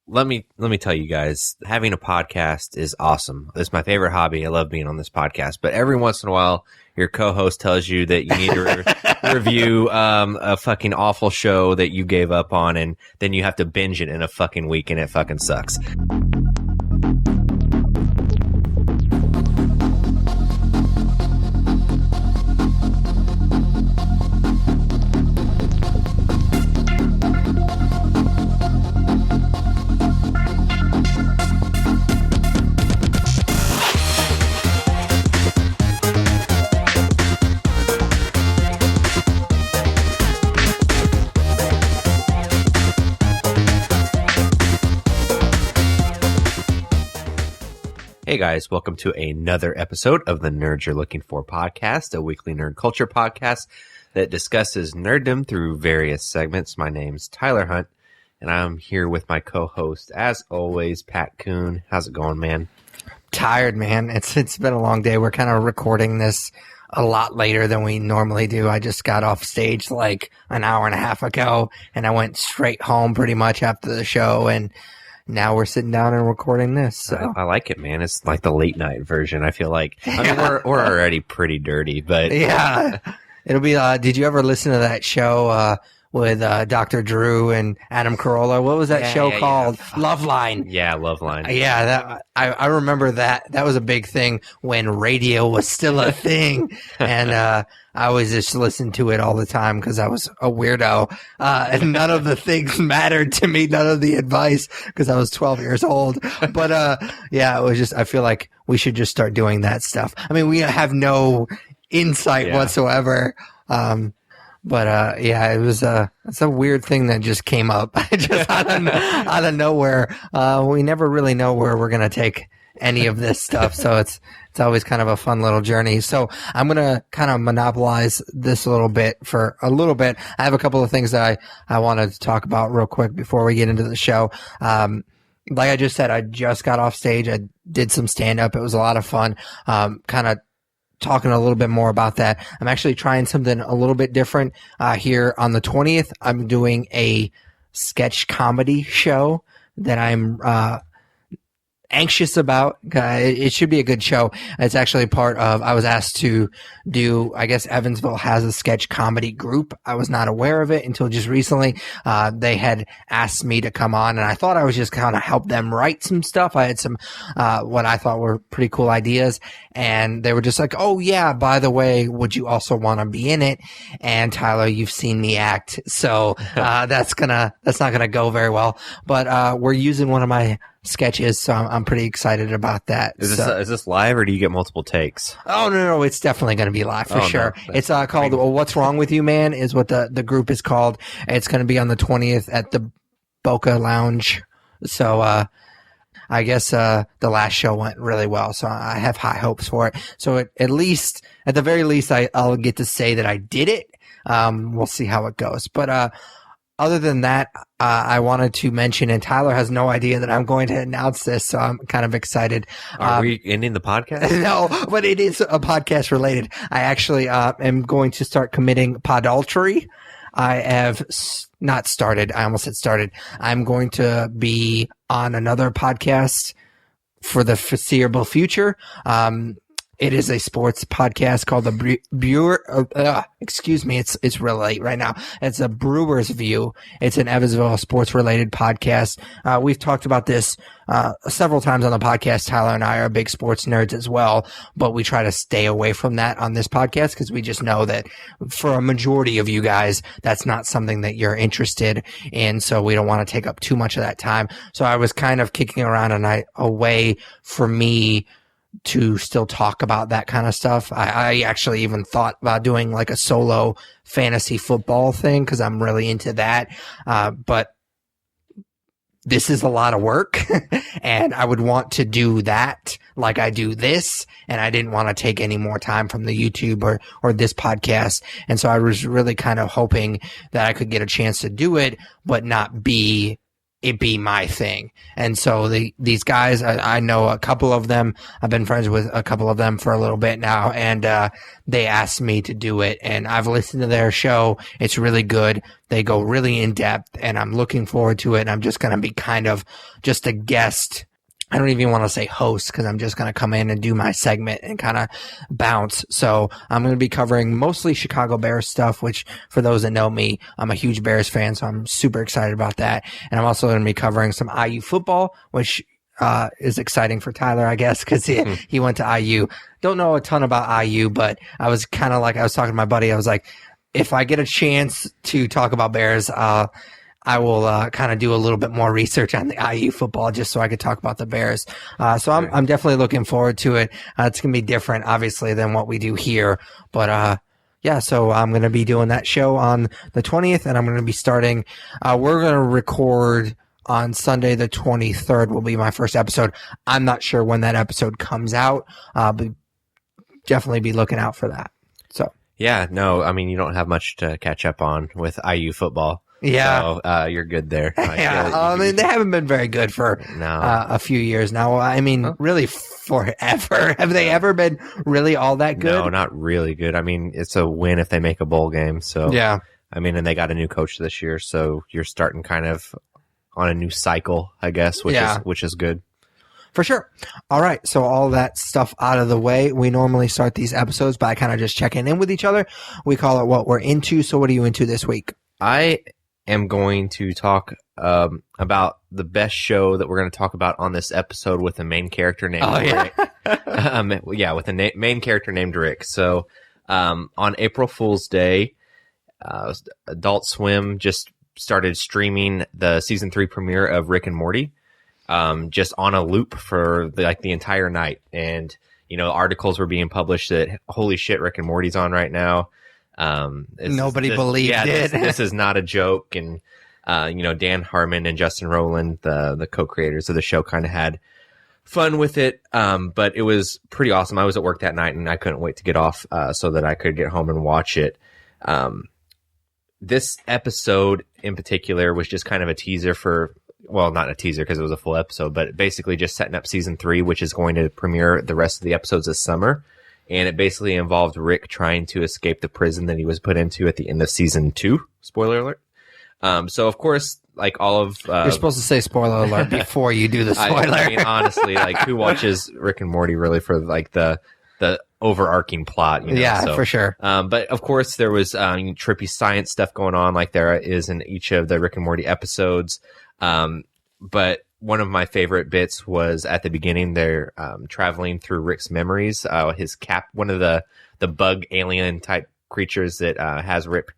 let me tell you guys, having a podcast is awesome. It's my favorite hobby. I love being on this podcast. But every once in a while, your co-host tells you that you need to review a fucking awful show that you gave up on, and then you have to binge it in a fucking week, and it fucking sucks. Hey guys, welcome to another episode of the Nerds You're Looking For podcast, a weekly nerd culture podcast that discusses nerddom through various segments. My name's Tyler Hunt, and I'm here with my co-host, as always, Pat Kuhn. How's it going, man? Tired, man. It's been a long day. We're kind of recording this a lot later than we normally do. I just got off stage like an hour and a half ago, and I went straight home pretty much after the show, and now we're sitting down and recording this. So. I like it, man. It's like the late night version, I feel like. I mean, we're already pretty dirty, but... Yeah. It'll be... did you ever listen to that show with Dr. Drew and Adam Carolla? What was that show called? Yeah. Loveline. Yeah, Loveline. Yeah, I remember that. That was a big thing when radio was still a thing. And I always just listened to it all the time because I was a weirdo. And none of the things mattered to me, none of the advice, because I was 12 years old. But yeah, it was just, I feel like we should just start doing that stuff. I mean, we have no insight whatsoever. But yeah, it's a weird thing that just came up just out of nowhere. We never really know where we're going to take any of this stuff. So it's always kind of a fun little journey. So I'm going to kind of monopolize this a little bit for a little bit. I have a couple of things that I wanted to talk about real quick before we get into the show. Like I just said, I just got off stage. I did some stand up. It was a lot of fun. Kind of talking a little bit more about that. I'm actually trying something a little bit different here on the 20th. I'm doing a sketch comedy show that I'm anxious about. It should be a good show. It's actually part of, I was asked to do, I guess Evansville has a sketch comedy group. I was not aware of it until just recently. They had asked me to come on, and I thought I was just kind of help them write some stuff. I had some, what I thought were pretty cool ideas, and they were just like, oh yeah, by the way, would you also want to be in it? And Tyler, you've seen me act, so that's not gonna go very well. But we're using one of my sketches, so I'm pretty excited about that. Is this live, or do you get multiple takes? Oh no, it's definitely going to be live for sure. No, it's called "What's Wrong with You, Man?" is what the group is called. It's going to be on the 20th at the Boca Lounge. So I guess the last show went really well, so I have high hopes for it. So at the very least, I'll get to say that I did it. We'll see how it goes, but other than that, I wanted to mention, and Tyler has no idea that I'm going to announce this, so I'm kind of excited. Are we ending the podcast? No, but it is a podcast related. I actually am going to start committing podultery. I have not started. I almost said started. I'm going to be on another podcast for the foreseeable future. It is a sports podcast called the excuse me, it's real late right now. It's a Brewer's View. It's an Evansville sports related podcast. We've talked about this several times on the podcast. Tyler and I are big sports nerds as well, but we try to stay away from that on this podcast because we just know that for a majority of you guys, that's not something that you're interested in. So we don't want to take up too much of that time. So I was kind of kicking around a way for me to still talk about that kind of stuff. I actually even thought about doing like a solo fantasy football thing because I'm really into that. But this is a lot of work and I would want to do that like I do this. And I didn't want to take any more time from the YouTube or this podcast. And so I was really kind of hoping that I could get a chance to do it, but not be it be my thing. And so these guys, I know a couple of them. I've been friends with a couple of them for a little bit now, and they asked me to do it, and I've listened to their show. It's really good. They go really in depth, and I'm looking forward to it. And I'm just going to be kind of just a guest. I don't even want to say host, because I'm just going to come in and do my segment and kind of bounce. So I'm going to be covering mostly Chicago Bears stuff, which for those that know me, I'm a huge Bears fan, so I'm super excited about that. And I'm also going to be covering some IU football, which is exciting for Tyler, I guess, because he went to IU. Don't know a ton about IU, but I was kind of like, I was talking to my buddy. I was like, if I get a chance to talk about Bears, I will kind of do a little bit more research on the IU football just so I could talk about the Bears. So I'm definitely looking forward to it. It's going to be different, obviously, than what we do here. But yeah, so I'm going to be doing that show on the 20th, and I'm going to be starting. We're going to record on Sunday the 23rd will be my first episode. I'm not sure when that episode comes out, but definitely be looking out for that. So Yeah, no, I mean, you don't have much to catch up on with IU football. yeah. So you're good there. Yeah, I mean, they haven't been very good for a few years now. I mean, really forever. Have they ever been really all that good? No, not really good. I mean, it's a win if they make a bowl game. So yeah. I mean, and they got a new coach this year, so you're starting kind of on a new cycle, I guess, which is good. For sure. All right. So all that stuff out of the way. We normally start these episodes by kind of just checking in with each other. We call it what we're into. So what are you into this week? I am going to talk about the best show that we're going to talk about on this episode with a main character named Rick. With a main character named Rick. So on April Fool's Day, Adult Swim just started streaming the season 3 premiere of Rick and Morty, just on a loop for the entire night. And, articles were being published that, holy shit, Rick and Morty's on right now. Nobody believed it. This is not a joke. And, Dan Harmon and Justin Rowland, the co-creators of the show, kind of had fun with it. But it was pretty awesome. I was at work that night and I couldn't wait to get off, so that I could get home and watch it. This episode in particular was just kind of a teaser for, well, not a teaser because it was a full episode, but basically just setting up season 3, which is going to premiere the rest of the episodes this summer. And it basically involved Rick trying to escape the prison that he was put into at the end of season 2. Spoiler alert. So of course, like all of, you're supposed to say spoiler alert before you do the spoiler. I mean, honestly, who watches Rick and Morty really for the overarching plot? Yeah, for sure. But of course there was, trippy science stuff going on like there is in each of the Rick and Morty episodes. But one of my favorite bits was at the beginning. They're traveling through Rick's memories. His one of the bug alien type creatures that has Rick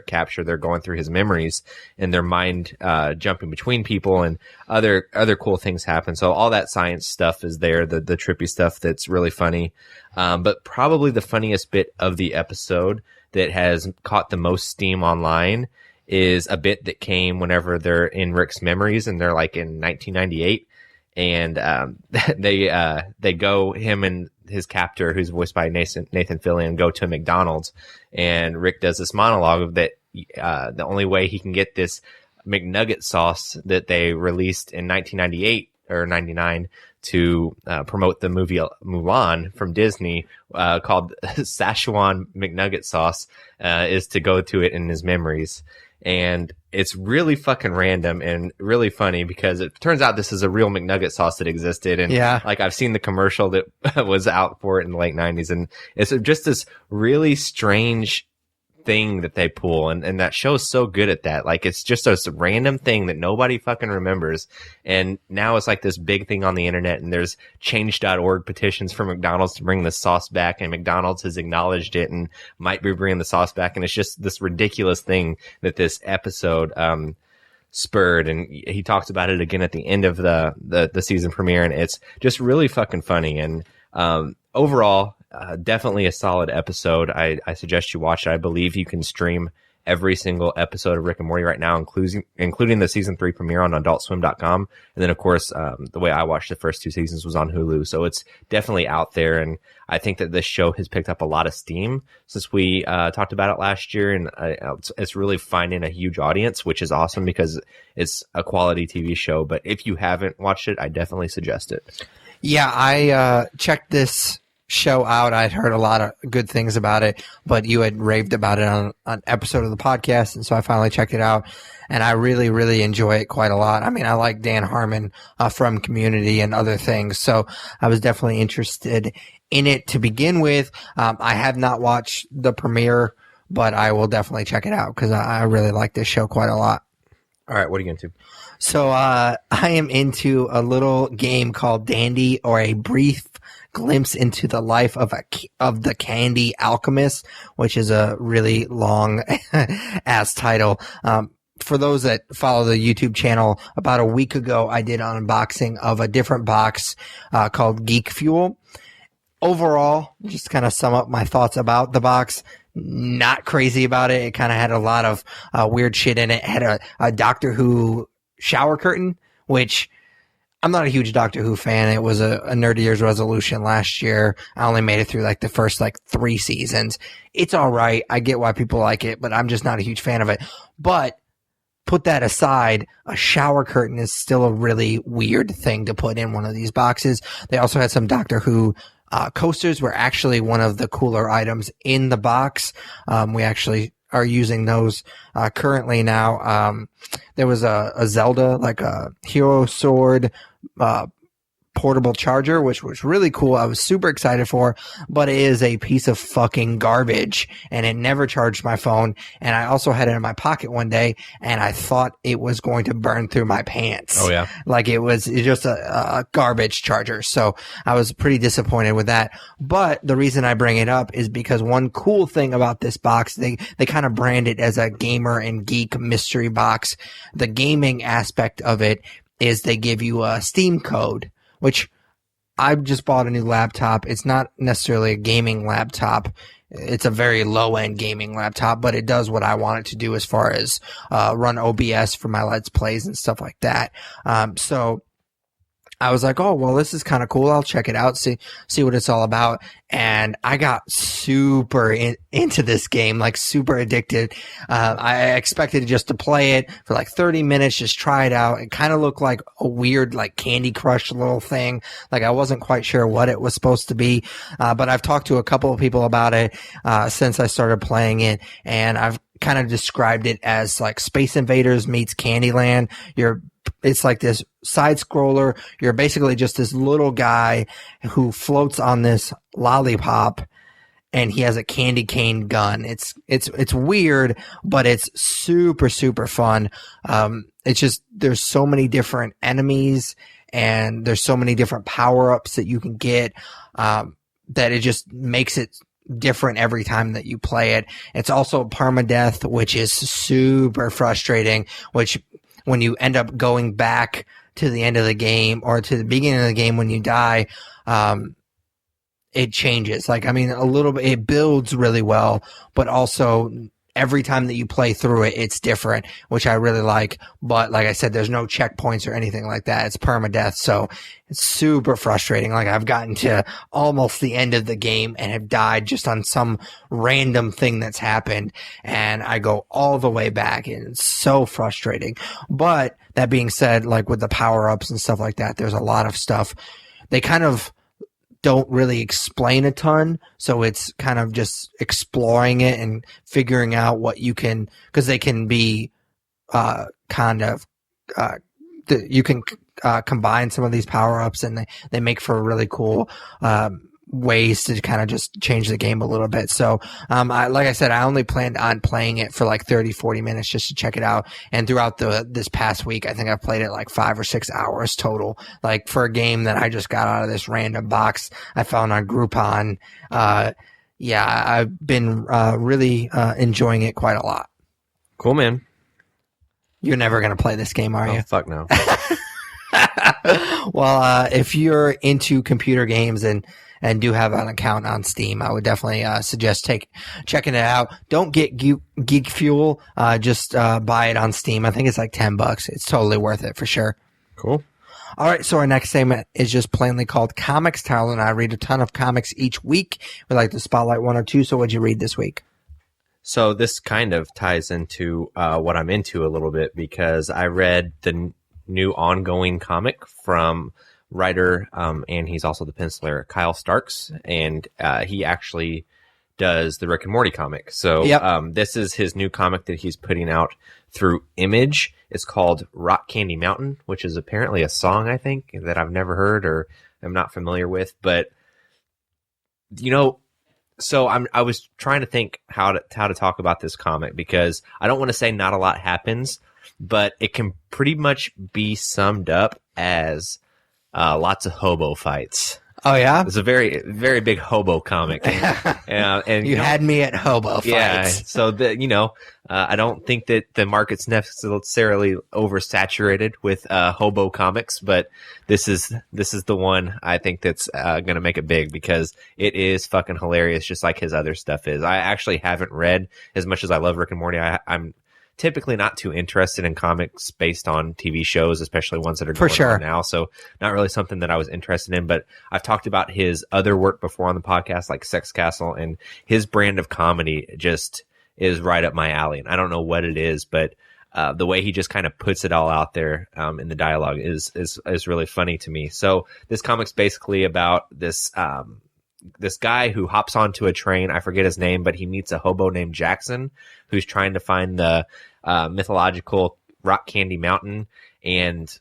captured. They're going through his memories, and their mind jumping between people, and other cool things happen. So all that science stuff is there. The trippy stuff that's really funny. But probably the funniest bit of the episode that has caught the most steam online is a bit that came whenever they're in Rick's memories, and they're like in 1998, and they go, him and his captor, who's voiced by Nathan Fillion, go to McDonald's, and Rick does this monologue that the only way he can get this McNugget sauce that they released in 1998 or 99 to promote the movie Mulan from Disney, called Szechuan McNugget sauce, is to go to it in his memories. And it's really fucking random and really funny because it turns out this is a real McNugget sauce that existed. And I've seen the commercial that was out for it in the late 90s. And it's just this really strange thing that they pull. And that show's so good at that. It's just a random thing that nobody fucking remembers. And now it's like this big thing on the internet, and there's change.org petitions for McDonald's to bring the sauce back, and McDonald's has acknowledged it and might be bringing the sauce back. And it's just this ridiculous thing that this episode spurred. And he talks about it again at the end of the season premiere, and it's just really fucking funny. And overall, definitely a solid episode. I suggest you watch it. I believe you can stream every single episode of Rick and Morty right now, including the season 3 premiere on adultswim.com. And then, of course, the way I watched the first 2 seasons was on Hulu. So it's definitely out there. And I think that this show has picked up a lot of steam since we talked about it last year. And it's really finding a huge audience, which is awesome because it's a quality TV show. But if you haven't watched it, I definitely suggest it. Yeah, I checked this show out. I'd heard a lot of good things about it, but you had raved about it on an episode of the podcast, and so I finally checked it out, and I really, really enjoy it quite a lot. I mean, I like Dan Harmon from Community and other things, so I was definitely interested in it to begin with. I have not watched the premiere, but I will definitely check it out because I really like this show quite a lot. All right, what are you into? So I am into a little game called Dandy, or a brief glimpse into the life of the Candy Alchemist, which is a really long ass title. For those that follow the YouTube channel, about a week ago, I did an unboxing of a different box called Geek Fuel. Overall, just kind of sum up my thoughts about the box. Not crazy about it. It kind of had a lot of weird shit in it. It had a Doctor Who shower curtain, which I'm not a huge Doctor Who fan. It was a Nerdy Year's resolution last year. I only made it through like the first 3 seasons. It's all right. I get why people like it, but I'm just not a huge fan of it. But put that aside, a shower curtain is still a really weird thing to put in one of these boxes. They also had some Doctor Who coasters, were actually one of the cooler items in the box. We actually are using those currently now. There was a Zelda, like a Hero Sword portable charger, which was really cool. I was super excited for, but it is a piece of fucking garbage, and it never charged my phone. And I also had it in my pocket one day, and I thought it was going to burn through my pants. Oh yeah, like it's just a garbage charger. So I was pretty disappointed with that. But the reason I bring it up is because one cool thing about this box, they kind of brand it as a gamer and geek mystery box. The gaming aspect of it is they give you a Steam code, which I just bought a new laptop. It's not necessarily a gaming laptop. It's a very low-end gaming laptop, but it does what I want it to do as far as run OBS for my Let's Plays and stuff like that. So I was like, oh, well, this is kind of cool. I'll check it out, see what it's all about. And I got super into this game, like super addicted. I expected just to play it for like 30 minutes, just try it out. It kind of looked like a weird, like Candy Crush little thing. Like I wasn't quite sure what it was supposed to be. But I've talked to a couple of people about it, since I started playing it. And I've kind of described it as like Space Invaders meets Candyland. It's like this side scroller. You're basically just this little guy who floats on this lollipop, and he has a candy cane gun. It's weird, but it's super, super fun. It's just, there's so many different enemies, and there's so many different power-ups that you can get, that it just makes it different every time that you play it. It's also permadeath, which is super frustrating, which when you end up going back to the end of the game or to the beginning of the game when you die, it changes. Like, I mean, a little bit, it builds really well, but also every time that you play through it, it's different, which I really like. But like I said, there's no checkpoints or anything like that. It's permadeath. So it's super frustrating. Like I've gotten to almost the end of the game and have died just on some random thing that's happened. And I go all the way back, and it's so frustrating. But that being said, like with the power ups and stuff like that, there's a lot of stuff. They kind of don't really explain a ton, so it's kind of just exploring it and figuring out what you can, because they can be you can combine some of these power-ups, and they make for really cool ways to kind of just change the game a little bit. So like I said, I only planned on playing it for like 30-40 minutes just to check it out, and throughout this past week I think I've played it like 5 or 6 hours total, like for a game that I just got out of this random box I found on Groupon. Yeah, I've been really enjoying it quite a lot. Cool, man. You're never gonna play this game, are you? Oh, fuck no. Well, if you're into computer games and and do have an account on Steam, I would definitely suggest checking it out. Don't get Geek Fuel. Just buy it on Steam. I think it's like $10. It's totally worth it for sure. Cool. All right, so our next segment is just plainly called Comics. Tyler and I read a ton of comics each week. We like to spotlight one or two. So what'd you read this week? So this kind of ties into what I'm into a little bit, because I read the new ongoing comic from writer, and he's also the penciler, Kyle Starks, and he actually does the Rick and Morty comic. So this is his new comic that he's putting out through Image. It's called Rock Candy Mountain, which is apparently a song, I think, that I've never heard or am not familiar with. But, so I was trying to think how to talk about this comic, because I don't want to say not a lot happens, but it can pretty much be summed up as lots of hobo fights. Oh, yeah? It's a very, very big hobo comic. And you had me at hobo fights. Yeah, so I don't think that the market's necessarily oversaturated with hobo comics, but this is the one I think that's going to make it big, because it is fucking hilarious, just like his other stuff is. I actually haven't read, as much as I love Rick and Morty, I'm typically not too interested in comics based on TV shows, especially ones that are going on now. So not really something that I was interested in, but I've talked about his other work before on the podcast, like Sex Castle, and his brand of comedy just is right up my alley. And I don't know what it is, but the way he just kind of puts it all out there in the dialogue is really funny to me. So this comic's basically about this guy who hops onto a train. I forget his name, but he meets a hobo named Jackson, who's trying to find the mythological Rock Candy Mountain. And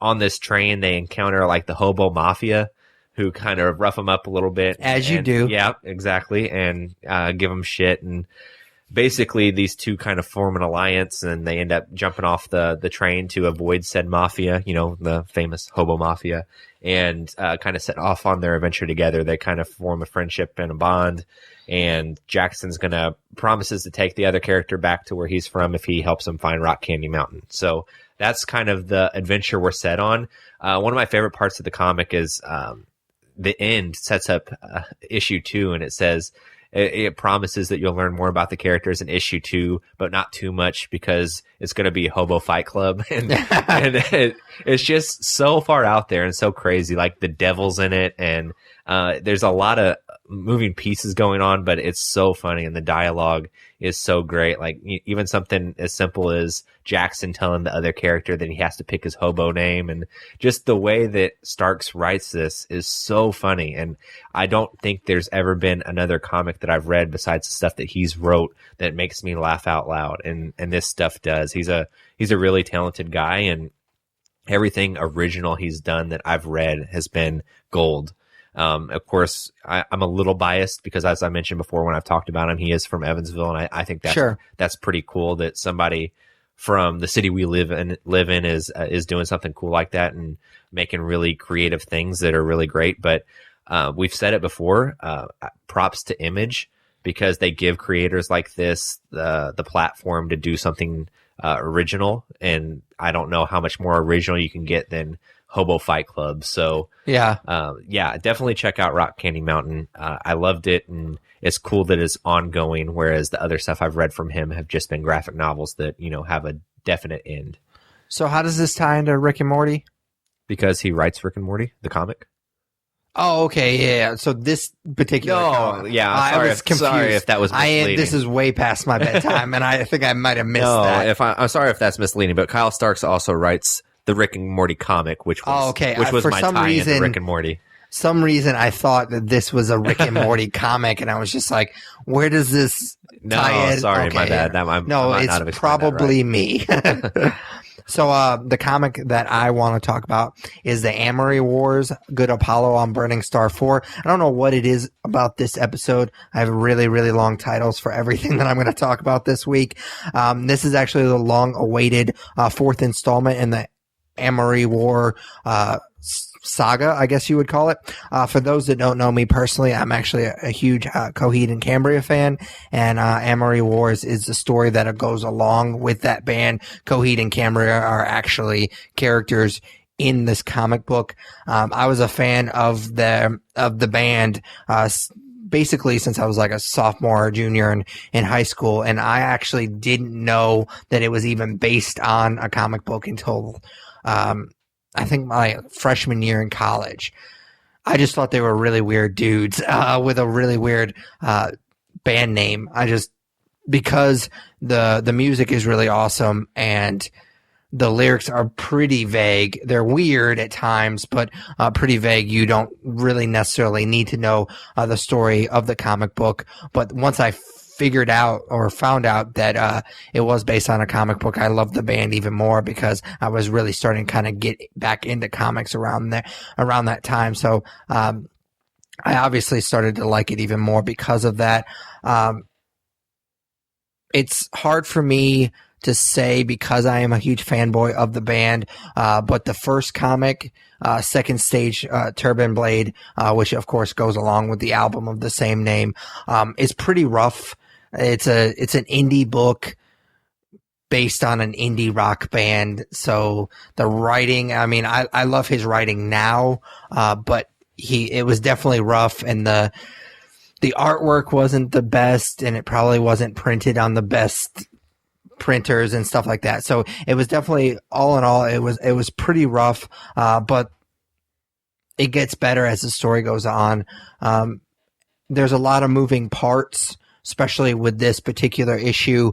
on this train, they encounter like the hobo mafia, who kind of rough him up a little bit. You do. Yeah, exactly. And give him shit. And basically these two kind of form an alliance, and they end up jumping off the train to avoid said mafia, the famous hobo mafia, and kind of set off on their adventure together. They kind of form a friendship and a bond, and Jackson's promises to take the other character back to where he's from if he helps him find Rock Candy Mountain. So that's kind of the adventure we're set on. One of my favorite parts of the comic is the end sets up issue 2, and it says, it promises that you'll learn more about the characters in issue 2, but not too much, because it's going to be Hobo Fight Club. And it's just so far out there and so crazy. Like the devil's in it, and there's a lot of moving pieces going on, but it's so funny, and the dialogue is so great. Like even something as simple as Jackson telling the other character that he has to pick his hobo name, and just the way that Starks writes this is so funny. And I don't think there's ever been another comic that I've read besides the stuff that he's wrote that makes me laugh out loud, and this stuff does. He's a really talented guy, and everything original he's done that I've read has been gold. Of course, I'm a little biased because, as I mentioned before, when I've talked about him, he is from Evansville, and I think that's pretty cool that somebody from the city we live in is doing something cool like that and making really creative things that are really great. But we've said it before, props to Image, because they give creators like this the platform to do something original, and I don't know how much more original you can get than Hobo Fight Club. So definitely check out Rock Candy Mountain. I loved it, and it's cool that it's ongoing, whereas the other stuff I've read from him have just been graphic novels that have a definite end. So how does this tie into Rick and Morty? Because he writes Rick and Morty, the comic. Oh, okay, yeah. So this particular comic, I was confused. Sorry if that was misleading. This is way past my bedtime, and I think I might have missed that. I'm sorry if that's misleading, but Kyle Starks also writes the Rick and Morty comic, which was my tie-in to Rick and Morty. Some reason I thought that this was a Rick and Morty comic, and I was just like, where does this tie in? No, sorry, my bad. It's probably me. So the comic that I want to talk about is the Amory Wars, Good Apollo on Burning Star 4. I don't know what it is about this episode. I have really, really long titles for everything that I'm going to talk about this week. This is actually the long-awaited fourth installment in the Amory War saga, I guess you would call it. For those that don't know me personally, I'm actually a huge Coheed and Cambria fan, and Amory Wars is the story that goes along with that band. Coheed and Cambria are actually characters in this comic book. I was a fan of the band, basically since I was like a sophomore or junior in high school. And I actually didn't know that it was even based on a comic book until, I think my freshman year in college. I just thought they were really weird dudes, with a really weird, band name. Because the music is really awesome and the lyrics are pretty vague. They're weird at times, but pretty vague. You don't really necessarily need to know the story of the comic book. But once I figured out or found out that it was based on a comic book, I loved the band even more because I was really starting to kind of get back into comics around that time. So I obviously started to like it even more because of that. It's hard for me to say because I am a huge fanboy of the band, but the first comic, Second Stage Turban Blade, which of course goes along with the album of the same name, is pretty rough. It's an indie book based on an indie rock band. So the writing, I mean, I love his writing now, but it was definitely rough, and the artwork wasn't the best, and it probably wasn't printed on the best printers and stuff like that. So it was definitely, all in all, it was pretty rough, but it gets better as the story goes on. There's a lot of moving parts, especially with this particular issue.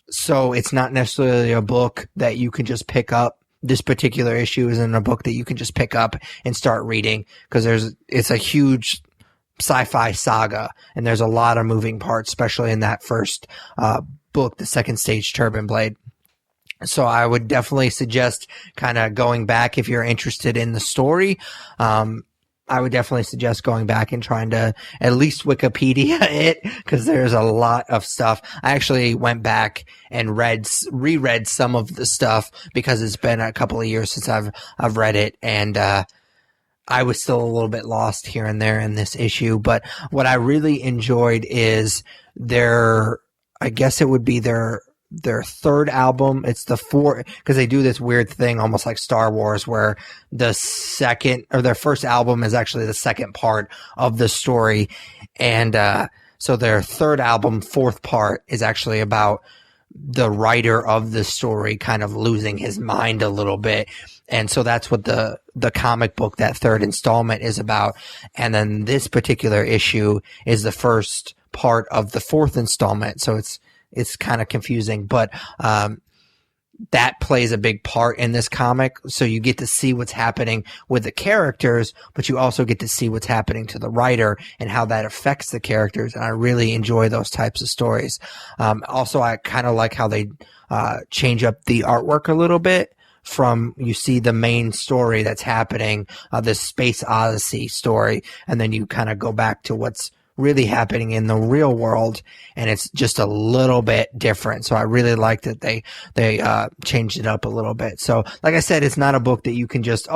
So it's not necessarily a book that you can just pick up. This particular issue isn't a book that you can just pick up and start reading, because it's a huge sci-fi saga, and there's a lot of moving parts, especially in that first book, the Second Stage Turban Blade. So I would definitely suggest kind of going back if you're interested in the story. I would definitely suggest going back and trying to at least Wikipedia it, because there's a lot of stuff. I actually went back and reread some of the stuff because it's been a couple of years since I've read it, and I was still a little bit lost here and there in this issue. But what I really enjoyed is I guess it would be their third album. It's the fourth, because they do this weird thing almost like Star Wars, where their first album is actually the second part of the story. And so their third album, fourth part, is actually about the writer of the story kind of losing his mind a little bit. And so that's what the comic book, that third installment, is about. And then this particular issue is the first part of the fourth installment. So it's kind of confusing, but that plays a big part in this comic. So you get to see what's happening with the characters, but you also get to see what's happening to the writer and how that affects the characters. And I really enjoy those types of stories. Also, I kind of like how they change up the artwork a little bit. From, you see the main story that's happening, this Space Odyssey story, and then you kind of go back to what's really happening in the real world, and it's just a little bit different. So I really like that they changed it up a little bit. So like I said, it's not a book that you can just,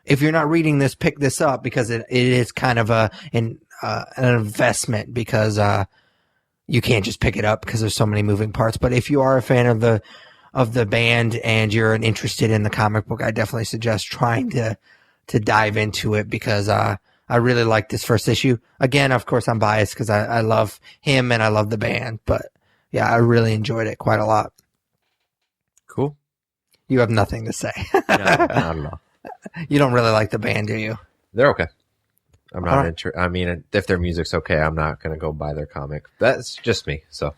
if you're not reading this, pick this up, because it is kind of an investment, because you can't just pick it up because there's so many moving parts. But if you are a fan of the band and you're interested in the comic book, I definitely suggest trying to dive into it, because I really like this first issue. Again, of course, I'm biased because I love him and I love the band, but yeah, I really enjoyed it quite a lot. Cool. You have nothing to say. No, not at all. You don't really like the band, do you? They're okay. I'm not I mean, if their music's okay, I'm not going to go buy their comic. That's just me. So,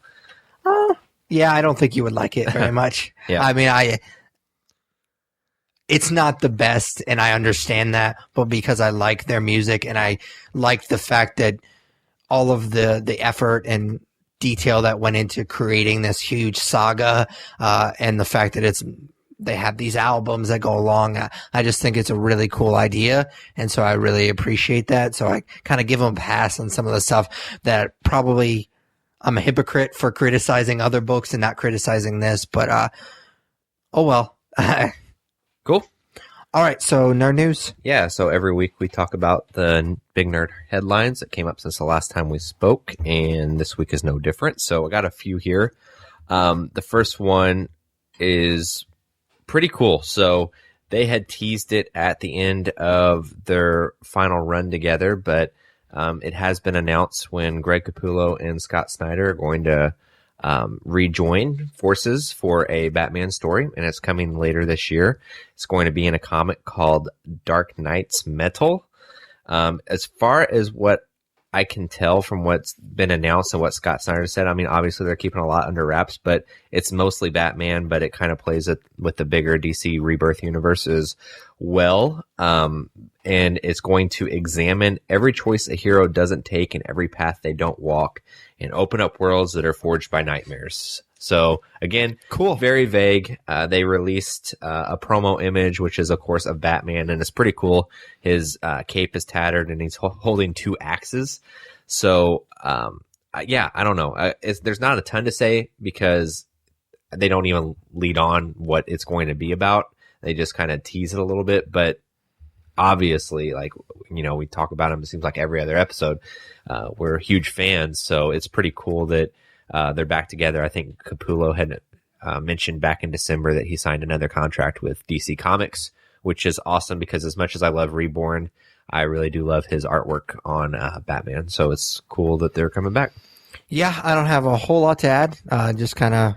yeah, I don't think you would like it very much. Yeah. I mean, it's not the best, and I understand that, but because I like their music and I like the fact that all of the effort and detail that went into creating this huge saga, and the fact that they have these albums that go along, I just think it's a really cool idea, and so I really appreciate that. So I kind of give them a pass on some of the stuff that probably I'm a hypocrite for criticizing other books and not criticizing this, but oh well. Cool. All right, so nerd news. Yeah, so every week we talk about the big nerd headlines that came up since the last time we spoke, and this week is no different. So I got a few here. The first one is pretty cool. So they had teased it at the end of their final run together, but it has been announced when Greg Capullo and Scott Snyder are going to rejoin forces for a Batman story, and it's coming later this year. It's going to be in a comic called Dark Knight's Metal. As far as what I can tell from what's been announced and what Scott Snyder said, I mean, obviously they're keeping a lot under wraps, but it's mostly Batman, but it kind of plays it with the bigger DC Rebirth universe as well. And it's going to examine every choice a hero doesn't take and every path they don't walk and open up worlds that are forged by nightmares. So again, cool. Very vague. They released a promo image, which is of course of Batman, and it's pretty cool. His cape is tattered and he's holding two axes. So yeah, I don't know. There's not a ton to say because they don't even lead on what it's going to be about. They just kind of tease it a little bit, but obviously, like, you know, we talk about him, it seems like every other episode. We're huge fans, so it's pretty cool that they're back together. I think Capullo had mentioned back in December that he signed another contract with DC Comics, which is awesome because as much as I love Reborn, I really do love his artwork on Batman. So it's cool that they're coming back. Yeah, I don't have a whole lot to add. Just kind of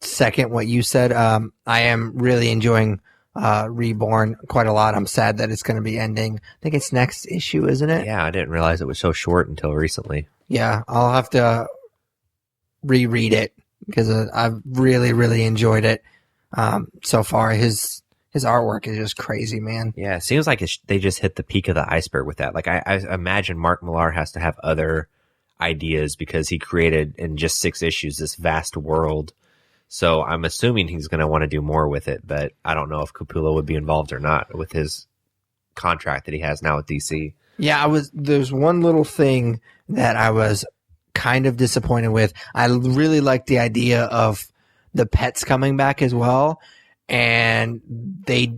second what you said. I am really enjoying Reborn quite a lot. I'm sad that it's going to be ending. I think it's next issue, isn't it? Yeah, I didn't realize it was so short until recently. Yeah, I'll have to reread it because I've really, really enjoyed it so far. His artwork is just crazy, man. Yeah, it seems like they just hit the peak of the iceberg with that. Like I imagine Mark Millar has to have other ideas because he created in just 6 issues this vast world. So I'm assuming he's going to want to do more with it, but I don't know if Capullo would be involved or not with his contract that he has now with DC. Yeah, there's one little thing that I was kind of disappointed with. I really liked the idea of the pets coming back as well, and they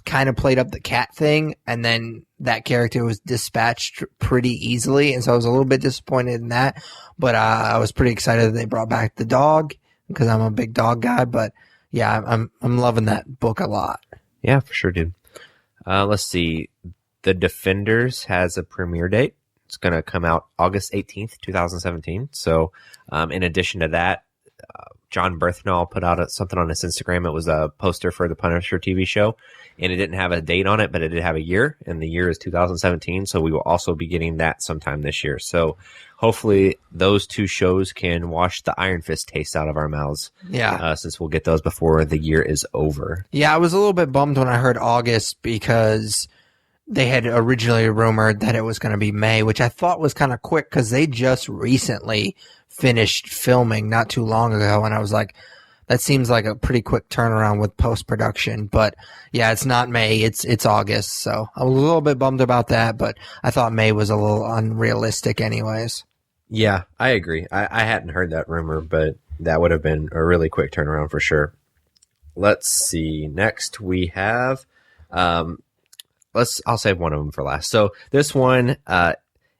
kind of played up the cat thing, and then that character was dispatched pretty easily, and so I was a little bit disappointed in that, but I was pretty excited that they brought back the dog because I'm a big dog guy. But yeah, I'm loving that book a lot. Yeah, for sure, dude. Let's see. The Defenders has a premiere date. It's going to come out August 18th, 2017. So in addition to that, John Berthnall put out something on his Instagram. It was a poster for the Punisher TV show, and it didn't have a date on it, but it did have a year, and the year is 2017. So we will also be getting that sometime this year. So hopefully those two shows can wash the Iron Fist taste out of our mouths. Yeah. Since we'll get those before the year is over. Yeah, I was a little bit bummed when I heard August because they had originally rumored that it was going to be May, which I thought was kind of quick because they just recently finished filming not too long ago. And I was like, that seems like a pretty quick turnaround with post-production. But yeah, it's not May. It's August. So I was a little bit bummed about that, but I thought May was a little unrealistic anyways. Yeah, I agree. I hadn't heard that rumor, but that would have been a really quick turnaround for sure. Let's see. Next we have, I'll save one of them for last. So this one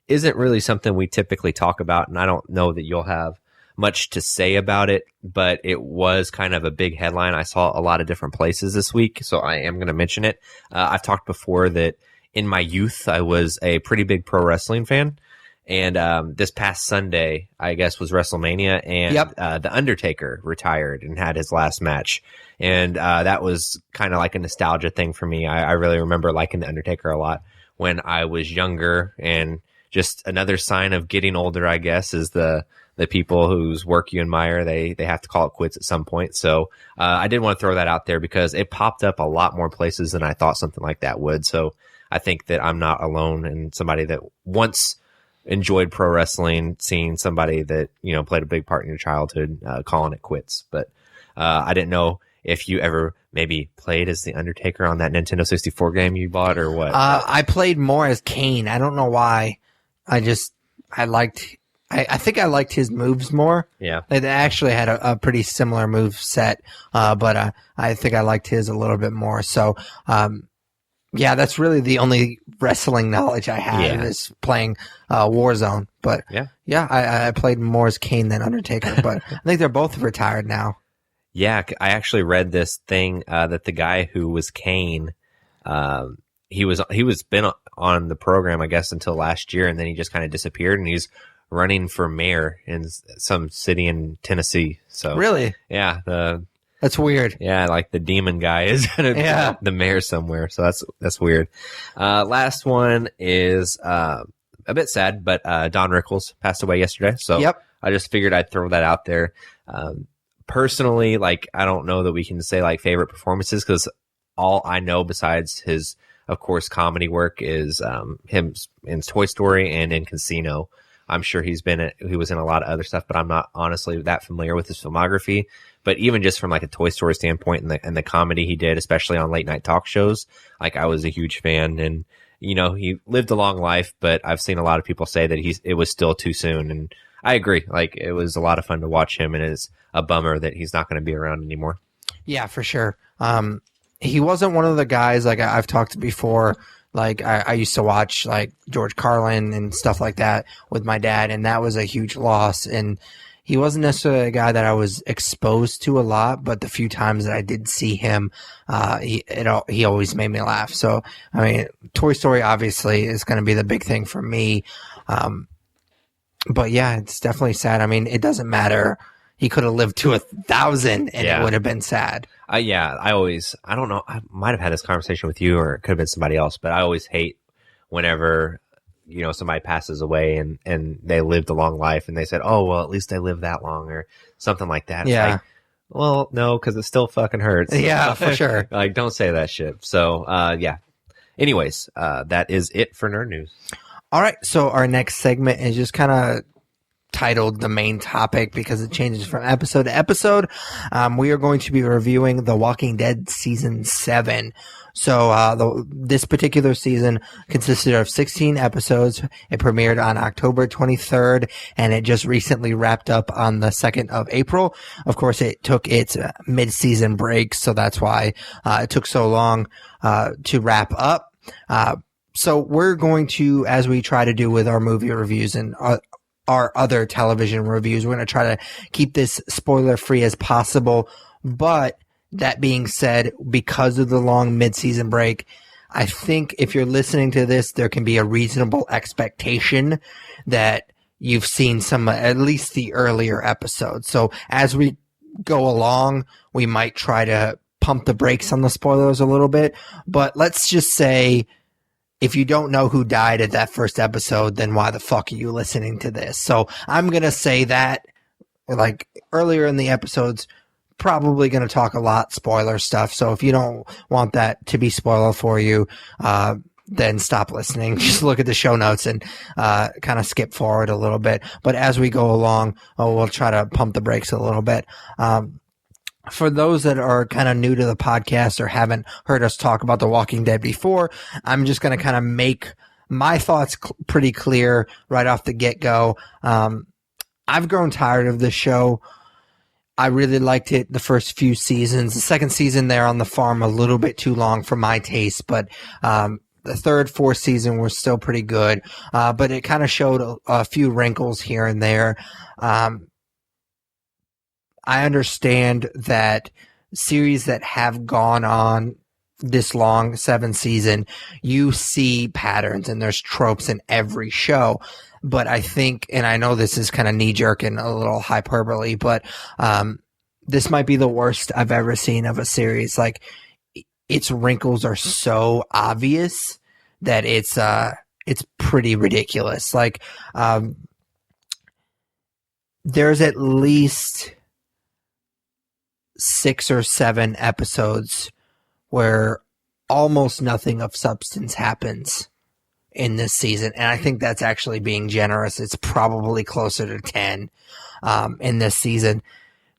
isn't really something we typically talk about, and I don't know that you'll have much to say about it, but it was kind of a big headline. I saw a lot of different places this week, so I am going to mention it. I've talked before that in my youth, I was a pretty big pro wrestling fan. And this past Sunday, I guess, was WrestleMania, and The Undertaker retired and had his last match. And that was kind of like a nostalgia thing for me. I really remember liking The Undertaker a lot when I was younger. And just another sign of getting older, I guess, is the people whose work you admire, they have to call it quits at some point. So I did want to throw that out there because it popped up a lot more places than I thought something like that would. So I think that I'm not alone, and somebody that once enjoyed pro wrestling, seeing somebody that, you know, played a big part in your childhood, calling it quits. But I didn't know if you ever maybe played as the Undertaker on that Nintendo 64 game you bought or what. I played more as Kane. I don't know why. I think I liked his moves more. Yeah. They actually had a pretty similar move set, but I think I liked his a little bit more. So, yeah, that's really the only wrestling knowledge I have is playing Warzone. But yeah, I played more as Kane than Undertaker. But I think they're both retired now. Yeah, I actually read this thing that the guy who was Kane, he was been on the program, I guess, until last year, and then he just kind of disappeared, and he's running for mayor in some city in Tennessee. So Really? Yeah, That's weird. Yeah, like the demon guy is gonna be the mayor somewhere. So that's weird. Last one is a bit sad, but Don Rickles passed away yesterday. So I just figured I'd throw that out there. Personally, like, I don't know that we can say like favorite performances, because all I know besides his, of course, comedy work is him in Toy Story and in Casino. I'm sure he was in a lot of other stuff, but I'm not honestly that familiar with his filmography. But even just from like a Toy Story standpoint and the comedy he did, especially on late night talk shows, like, I was a huge fan. And, you know, he lived a long life, but I've seen a lot of people say that it was still too soon. And I agree. Like, it was a lot of fun to watch him, and it's a bummer that he's not going to be around anymore. Yeah, for sure. He wasn't one of the guys, like I've talked before. Like, I used to watch like George Carlin and stuff like that with my dad, and that was a huge loss. And he wasn't necessarily a guy that I was exposed to a lot, but the few times that I did see him, he always made me laugh. So, I mean, Toy Story obviously is going to be the big thing for me. But yeah, it's definitely sad. I mean, it doesn't matter. He could have lived to 1,000 and it would have been sad. I don't know. I might have had this conversation with you, or it could have been somebody else, but I always hate whenever, you know, somebody passes away and they lived a long life and they said, oh, well, at least they lived that long, or something like that. It's like, well, no, because it still fucking hurts. Yeah, for sure. Like, don't say that shit. So, yeah. Anyways, that is it for Nerd News. All right. So our next segment is just kind of titled The Main Topic, because it changes from episode to episode. We are going to be reviewing The Walking Dead Season 7. So this particular season consisted of 16 episodes. It premiered on October 23rd, and it just recently wrapped up on the 2nd of April. Of course, it took its mid-season break, so that's why it took so long to wrap up. So we're going to, as we try to do with our movie reviews and our other television reviews, we're going to try to keep this spoiler-free as possible. But that being said, because of the long mid-season break, I think if you're listening to this, there can be a reasonable expectation that you've seen at least the earlier episodes. So as we go along, we might try to pump the brakes on the spoilers a little bit. But let's just say, if you don't know who died at that first episode, then why the fuck are you listening to this? So I'm going to say that, like, earlier in the episodes, probably going to talk a lot spoiler stuff. So if you don't want that to be spoiler for you, then stop listening. Just look at the show notes and kind of skip forward a little bit. But as we go along, we'll try to pump the brakes a little bit. For those that are kind of new to the podcast or haven't heard us talk about The Walking Dead before, I'm just going to kind of make my thoughts pretty clear right off the get-go. I've grown tired of this show. I really liked it the first few seasons. The second season there on the farm, a little bit too long for my taste, but the third, fourth season were still pretty good. But it kind of showed a few wrinkles here and there. I understand that series that have gone on this long, 7 season, you see patterns and there's tropes in every show. But I think, and I know this is kind of knee-jerk and a little hyperbole, but this might be the worst I've ever seen of a series. Like, its wrinkles are so obvious that it's pretty ridiculous. Like, there's at least 6 or 7 episodes where almost nothing of substance happens in this season. And I think that's actually being generous. It's probably closer to 10 in this season,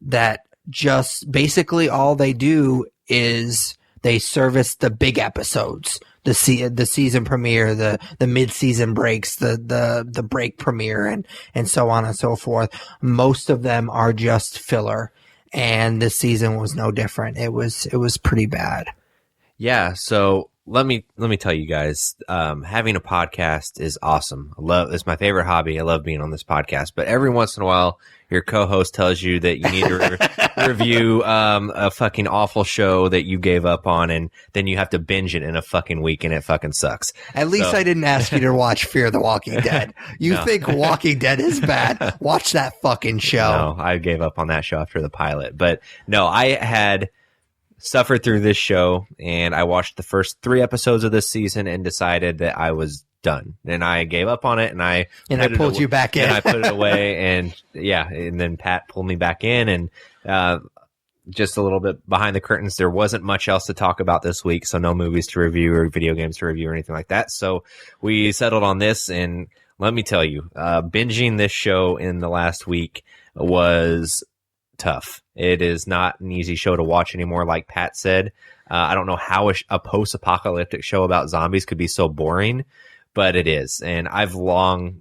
that just basically all they do is they service the big episodes, the season premiere, the mid-season breaks, the break premiere, and so on and so forth. Most of them are just filler. And this season was no different. It was pretty bad. Yeah. So let me tell you guys, having a podcast is awesome. It's my favorite hobby. I love being on this podcast, but every once in a while, your co-host tells you that you need to review a fucking awful show that you gave up on, and then you have to binge it in a fucking week, and it fucking sucks. At least I didn't ask you to watch Fear the Walking Dead. You think Walking Dead is bad? Watch that fucking show. No, I gave up on that show after the pilot. But no, I had suffered through this show, and I watched the first 3 episodes of this season and decided that I was done. And I gave up on it, and I pulled you back in. And I put it away, and then Pat pulled me back in, and just a little bit behind the curtains, there wasn't much else to talk about this week, so no movies to review or video games to review or anything like that. So we settled on this, and let me tell you, binging this show in the last week was tough. It is not an easy show to watch anymore, like Pat said. I don't know how a post-apocalyptic show about zombies could be so boring, but it is. And I've long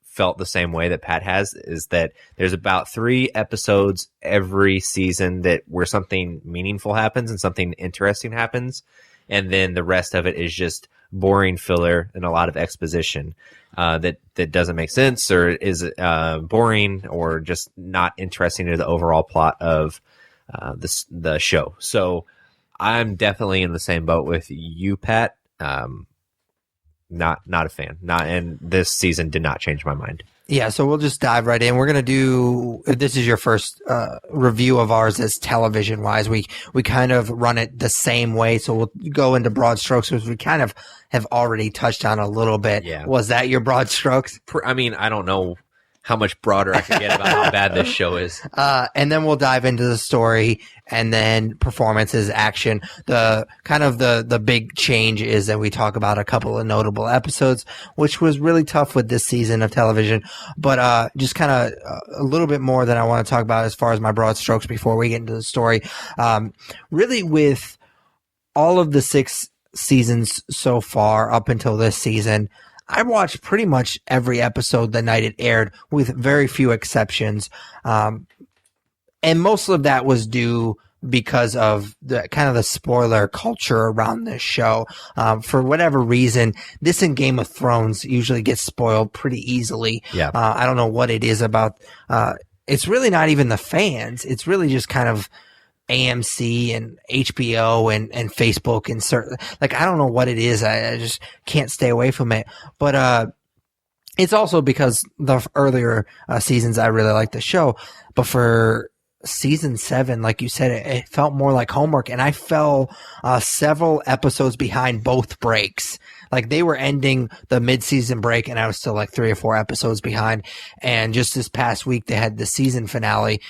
felt the same way that Pat has, is that there's about 3 episodes every season where something meaningful happens and something interesting happens, and then the rest of it is just boring filler and a lot of exposition that doesn't make sense, or is boring, or just not interesting to the overall plot of the show. So I'm definitely in the same boat with you, Pat. Not a fan. And this season did not change my mind. Yeah, so we'll just dive right in. We're going to do, if this is your first review of ours as television-wise, we kind of run it the same way, so we'll go into broad strokes, which we kind of have already touched on a little bit. Yeah. Was that your broad strokes? I mean, I don't know how much broader I can get about how bad this show is. And then we'll dive into the story, and then performances, action. The big change is that we talk about a couple of notable episodes, which was really tough with this season of television. But just kind of a little bit more that I want to talk about as far as my broad strokes before we get into the story. Really, with all of the 6 seasons so far up until this season, I watched pretty much every episode the night it aired, with very few exceptions. And most of that was due because of the kind of the spoiler culture around this show. For whatever reason, this and Game of Thrones usually gets spoiled pretty easily. Yeah. I don't know what it is about. It's really not even the fans. It's really just kind of AMC and HBO and Facebook and certain, like, I don't know what it is. I just can't stay away from it. But it's also because the earlier seasons I really liked the show. But for season 7, like you said, it felt more like homework, and I fell several episodes behind both breaks. Like, they were ending the mid-season break, and I was still like 3 or 4 episodes behind. And just this past week, they had the season finale.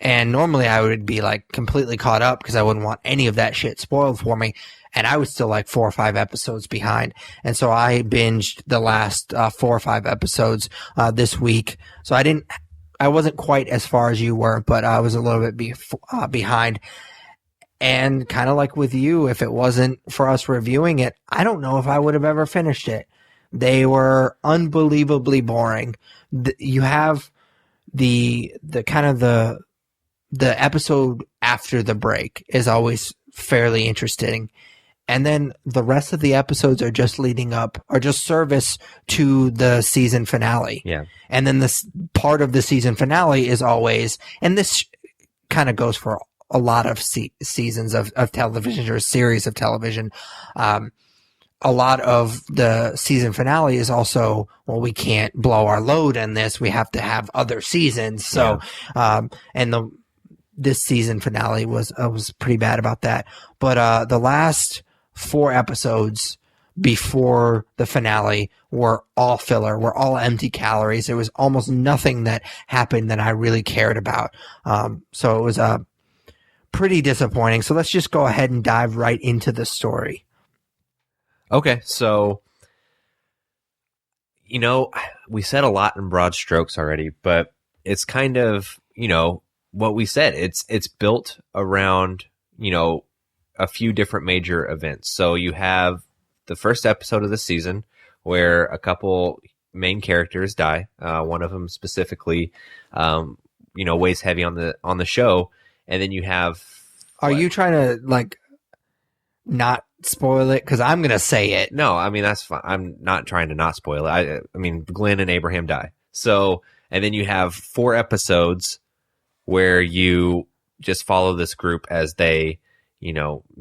And normally I would be like completely caught up because I wouldn't want any of that shit spoiled for me. And I was still like 4 or 5 episodes behind. And so I binged the last 4 or 5 episodes this week. So I wasn't quite as far as you were, but I was a little bit behind. And kind of like with you, if it wasn't for us reviewing it, I don't know if I would have ever finished it. They were unbelievably boring. You have the kind of the episode after the break is always fairly interesting. And then the rest of the episodes are just leading up, or just service to the season finale. Yeah. And then this part of the season finale is always, and this kind of goes for a lot of seasons of television, or a series of television. A lot of the season finale is also, well, we can't blow our load in this. We have to have other seasons. So, this season finale was pretty bad about that. But the last 4 episodes before the finale were all filler, were all empty calories. There was almost nothing that happened that I really cared about. So it was pretty disappointing. So let's just go ahead and dive right into the story. Okay, so, we said a lot in broad strokes already, but it's kind of, what we said. It's built around, a few different major events. So you have the first episode of the season where a couple main characters die. One of them specifically, weighs heavy on the show. And then you have... Are you trying to, like, not spoil it? Because I'm going to say it. No, I mean, that's fine. I'm not trying to not spoil it. I mean, Glenn and Abraham die. So, and then you have 4 episodes where you just follow this group as they,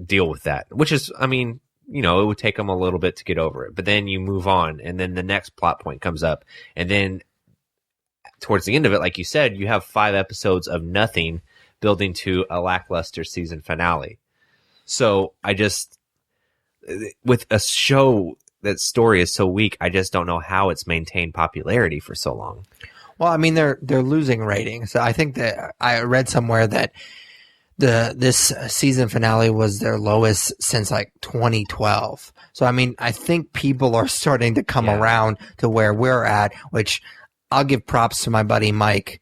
deal with that, which is, I mean, it would take them a little bit to get over it, but then you move on and then the next plot point comes up. And then towards the end of it, like you said, you have 5 episodes of nothing building to a lackluster season finale. So with a show that story is so weak, I just don't know how it's maintained popularity for so long. Well, I mean, they're losing ratings. I think that I read somewhere that this season finale was their lowest since like 2012. So, I mean, I think people are starting to come around to where we're at, which I'll give props to my buddy Mike,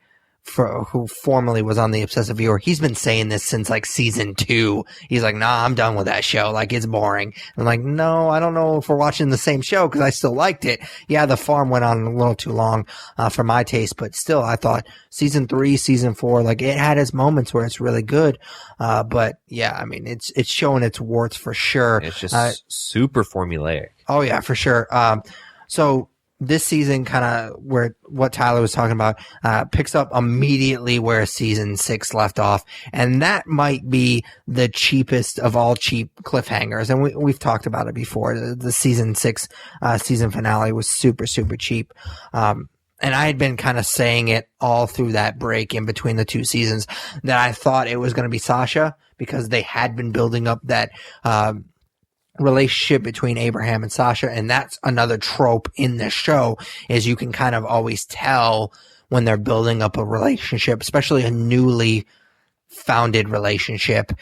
who formerly was on The Obsessive Viewer. He's been saying this since like season 2. He's like, nah, I'm done with that show. Like, it's boring. I'm like, no, I don't know if we're watching the same show because I still liked it. Yeah, The Farm went on a little too long for my taste, but still, I thought season 3, season 4, like it had its moments where it's really good. But yeah, I mean, it's showing its warts for sure. It's just super formulaic. Oh yeah, for sure. So this season, kind of where what Tyler was talking about, picks up immediately where season 6 left off, and that might be the cheapest of all cheap cliffhangers. And we've talked about it before. The season 6 season finale was super super cheap. And I had been kind of saying it all through that break in between the 2 seasons that I thought it was going to be Sasha, because they had been building up that relationship between Abraham and Sasha, and that's another trope in this show, is you can kind of always tell when they're building up a relationship, especially a newly founded relationship.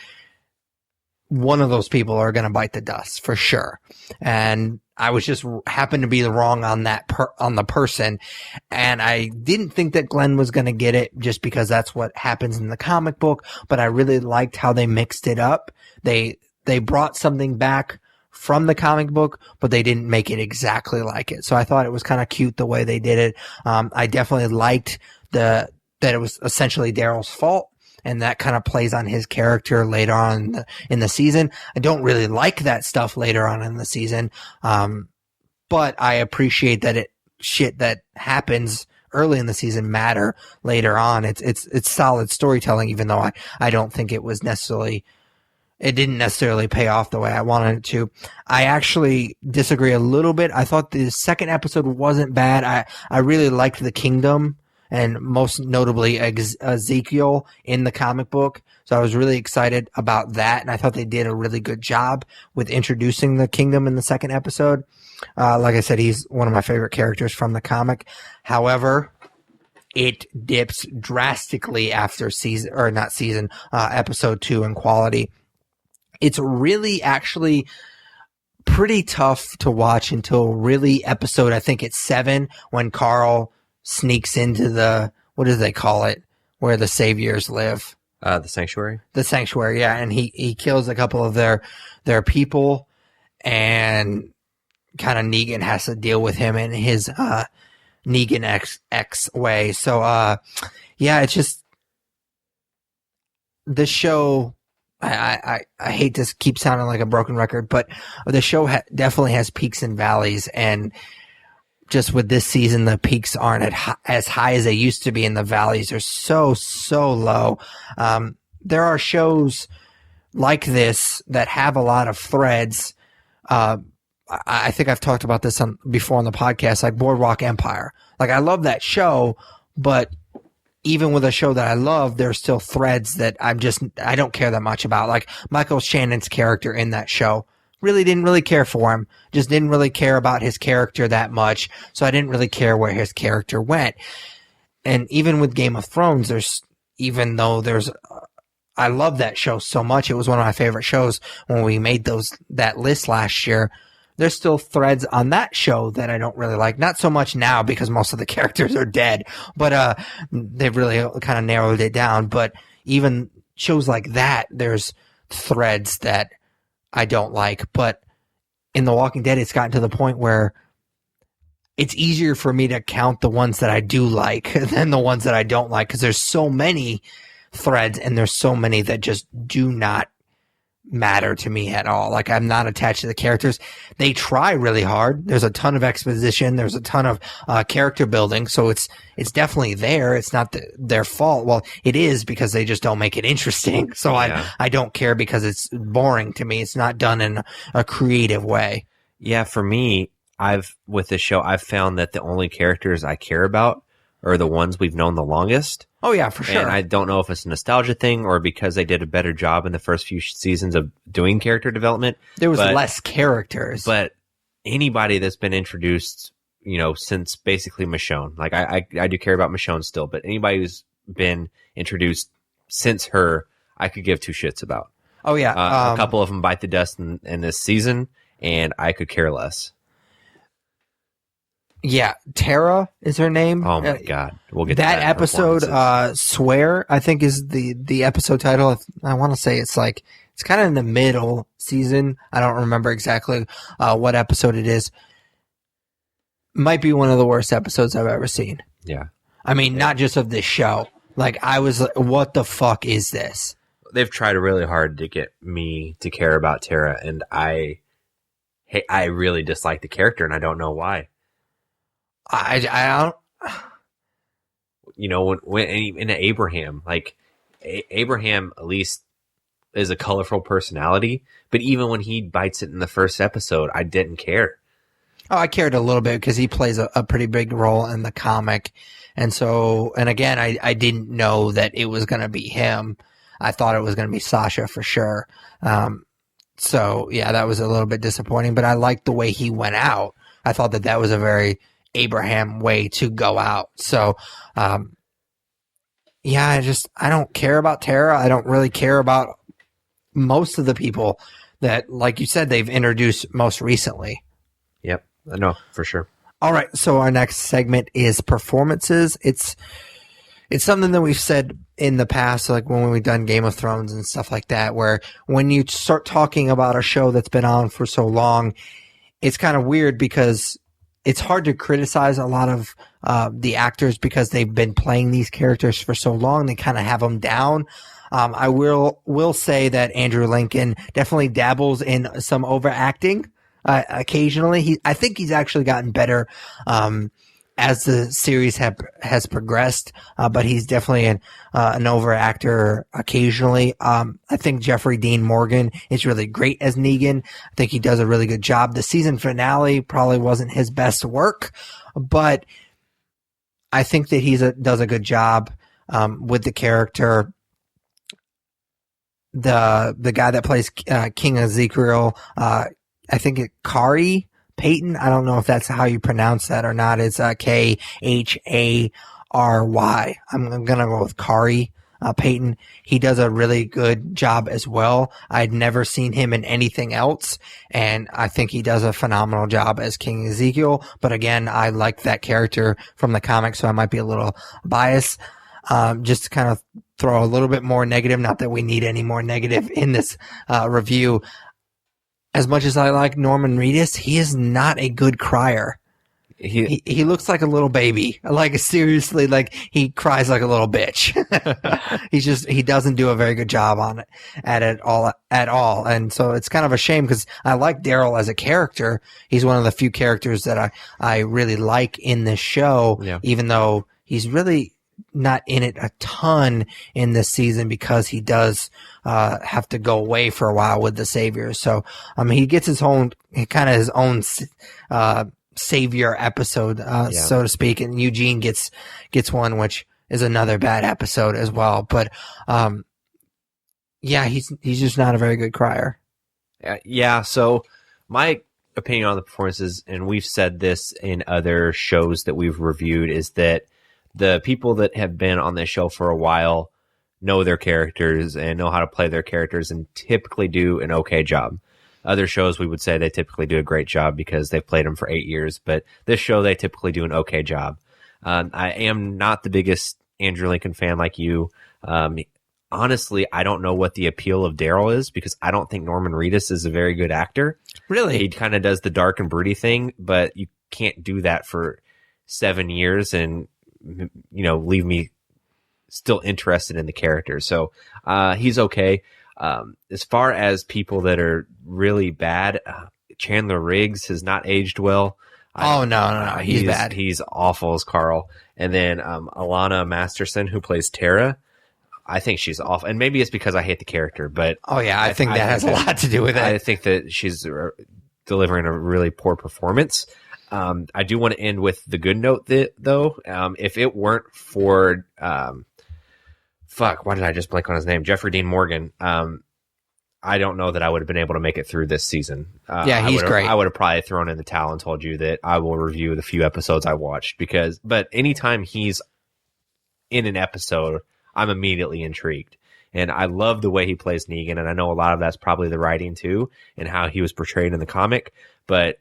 One of those people are going to bite the dust for sure. And I was just happened to be wrong on that on the person, and I didn't think that Glenn was going to get it just because that's what happens in the comic book. But I really liked how they mixed it up. They brought something back from the comic book, but they didn't make it exactly like it. So I thought it was kind of cute the way they did it. I definitely liked that it was essentially Daryl's fault, and that kind of plays on his character later on in the season. I don't really like that stuff later on in the season, but I appreciate that shit that happens early in the season matter later on. It's solid storytelling, even though I don't think it didn't necessarily pay off the way I wanted it to. I actually disagree a little bit. I thought the second episode wasn't bad. I really liked the kingdom, and most notably Ezekiel in the comic book. So I was really excited about that, and I thought they did a really good job with introducing the kingdom in the second episode. Like I said, he's one of my favorite characters from the comic. However, it dips drastically after episode 2 in quality. It's really actually pretty tough to watch until really episode, I think it's 7, when Carl sneaks into what do they call it, where the saviors live? The sanctuary? The sanctuary, yeah. And he kills a couple of their people, and kind of Negan has to deal with him in his Negan X way. So, yeah, it's just this show. I hate to keep sounding like a broken record, but the show definitely has peaks and valleys, and just with this season, the peaks aren't as high as they used to be, and the valleys are so low. There are shows like this that have a lot of threads. I think I've talked about this before on the podcast, like Boardwalk Empire. Like, I love that show, but even with a show that I love, there's still threads that I don't care that much about. Like Michael Shannon's character in that show, really didn't really care for him. Just didn't really care about his character that much. So I didn't really care where his character went. And even with Game of Thrones, I love that show so much. It was one of my favorite shows when we made that list last year. There's still threads on that show that I don't really like. Not so much now because most of the characters are dead, but they've really kind of narrowed it down. But even shows like that, there's threads that I don't like. But in The Walking Dead, it's gotten to the point where it's easier for me to count the ones that I do like than the ones that I don't like, because there's so many threads and there's so many that just do not matter to me at all. Like, I'm not attached to the characters. They try really hard. There's a ton of exposition. There's a ton of character building. So it's definitely there. It's not their fault. Well, it is, because they just don't make it interesting. So I don't care, because it's boring to me. It's not done in a creative way. Yeah, for me, with this show, I've found that the only characters I care about are the ones we've known the longest. Oh, yeah, for sure. And I don't know if it's a nostalgia thing or because they did a better job in the first few seasons of doing character development. There was less characters. But anybody that's been introduced, since basically Michonne, like I do care about Michonne still, but anybody who's been introduced since her, I could give two shits about. Oh, yeah. A couple of them bite the dust in this season, and I could care less. Yeah, Tara is her name. Oh my god, we'll get that to that episode. Swear, I think, is the episode title. I want to say it's kind of in the middle season. I don't remember exactly what episode it is. Might be one of the worst episodes I've ever seen. Yeah, I mean, not just of this show. Like, I was like, what the fuck is this? They've tried really hard to get me to care about Tara, and I really dislike the character, and I don't know why. I don't. When in Abraham, like Abraham at least is a colorful personality, but even when he bites it in the first episode, I didn't care. Oh, I cared a little bit because he plays a pretty big role in the comic. And so, and again, I didn't know that it was going to be him. I thought it was going to be Sasha for sure. So yeah, that was a little bit disappointing, but I liked the way he went out. I thought that was a very Abraham way to go out. So, yeah, I don't care about Tara. I don't really care about most of the people that, like you said, they've introduced most recently. Yep. No, for sure. All right. So our next segment is performances. It's something that we've said in the past, like when we've done Game of Thrones and stuff like that, where when you start talking about a show that's been on for so long, it's kind of weird because it's hard to criticize a lot of the actors because they've been playing these characters for so long. They kind of have them down. I will say that Andrew Lincoln definitely dabbles in some overacting occasionally. I think he's actually gotten better as the series has progressed, but he's definitely an overactor occasionally. I think Jeffrey Dean Morgan is really great as Negan. I think he does a really good job. The season finale probably wasn't his best work, but I think that he does a good job with the character. The guy that plays King Ezekiel, I think Kari Payton. I don't know if that's how you pronounce that or not. It's Khary. I'm gonna go with Kari Payton. He does a really good job as well. I'd never seen him in anything else, and I think he does a phenomenal job as King Ezekiel. But again, I like that character from the comics, so I might be a little biased. Just to kind of throw a little bit more negative, not that we need any more negative in this review. As much as I like Norman Reedus, he is not a good crier. He looks like a little baby. Like, seriously, like he cries like a little bitch. He doesn't do a very good job at it at all. And so it's kind of a shame because I like Daryl as a character. He's one of the few characters that I really like in this show, even though he's really not in it a ton in this season because he does have to go away for a while with the Savior. So he gets his own Savior episode, so to speak, and Eugene gets one, which is another bad episode as well. But he's just not a very good crier. Yeah. So my opinion on the performances, and we've said this in other shows that we've reviewed, is that the people that have been on this show for a while know their characters and know how to play their characters and typically do an okay job. Other shows, we would say they typically do a great job because they've played them for 8 years, but this show, they typically do an okay job. I am not the biggest Andrew Lincoln fan like you. Honestly, I don't know what the appeal of Daryl is because I don't think Norman Reedus is a very good actor. Really? He kind of does the dark and broody thing, but you can't do that for 7 years and leave me still interested in the character. So he's okay. As far as people that are really bad, Chandler Riggs has not aged well. No. He's bad. He's awful as Carl. And then Alana Masterson, who plays Tara, I think she's awful. And maybe it's because I hate the character, but I think that has a lot to do with it. I think that she's delivering a really poor performance. I do want to end with the good note, though. If it weren't for why did I just blank on his name? Jeffrey Dean Morgan. I don't know that I would have been able to make it through this season. He's great. I would have probably thrown in the towel and told you that I will review the few episodes I watched but anytime he's in an episode, I'm immediately intrigued. And I love the way he plays Negan. And I know a lot of that's probably the writing too and how he was portrayed in the comic, but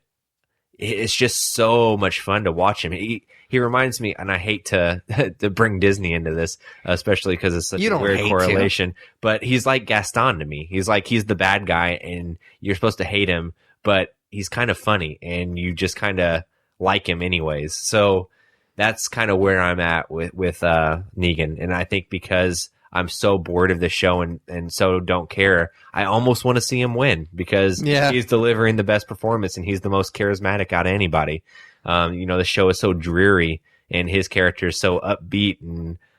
it's just so much fun to watch him. He reminds me, and I hate to bring Disney into this, especially because it's such a weird correlation, but he's like Gaston to me. He's the bad guy, and you're supposed to hate him, but he's kind of funny, and you just kind of like him anyways. So that's kind of where I'm at with Negan. And I think because I'm so bored of the show and so don't care, I almost want to see him win because he's delivering the best performance and he's the most charismatic out of anybody. The show is so dreary and his character is so upbeat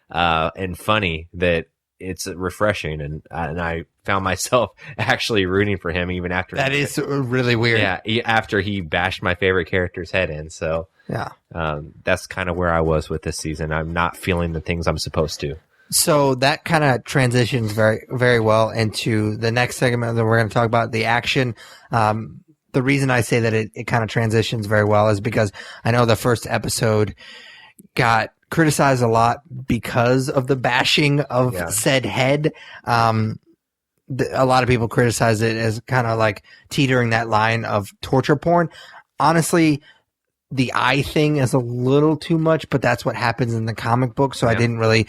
and funny that it's refreshing. And I found myself actually rooting for him even after that is really weird. Yeah, after he bashed my favorite character's head in. So that's kind of where I was with this season. I'm not feeling the things I'm supposed to. So that kind of transitions very, very well into the next segment that we're going to talk about, the action. The reason I say that it kind of transitions very well is because I know the first episode got criticized a lot because of the bashing of said head. A lot of people criticize it as kind of like teetering that line of torture porn. Honestly, the eye thing is a little too much, but that's what happens in the comic book, so it didn't really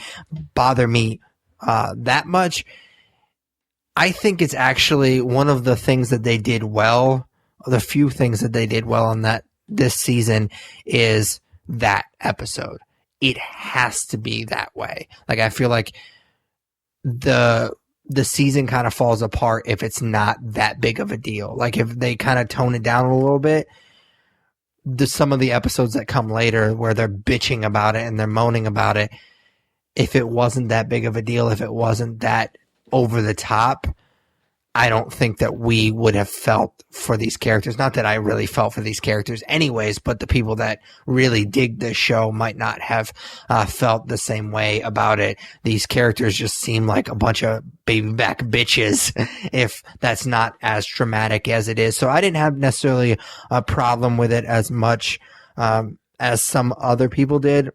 bother me that much. I think it's actually one of the things that they did well, the few things that they did well on this season is that episode. It has to be that way. Like, I feel like the season kind of falls apart if it's not that big of a deal. Like, if they kind of tone it down a little bit, some of the episodes that come later where they're bitching about it and they're moaning about it, if it wasn't that big of a deal, if it wasn't that over the top, I don't think that we would have felt for these characters. Not that I really felt for these characters anyways, but the people that really dig this show might not have felt the same way about it. These characters just seem like a bunch of baby back bitches if that's not as traumatic as it is. So I didn't have necessarily a problem with it as much as some other people did.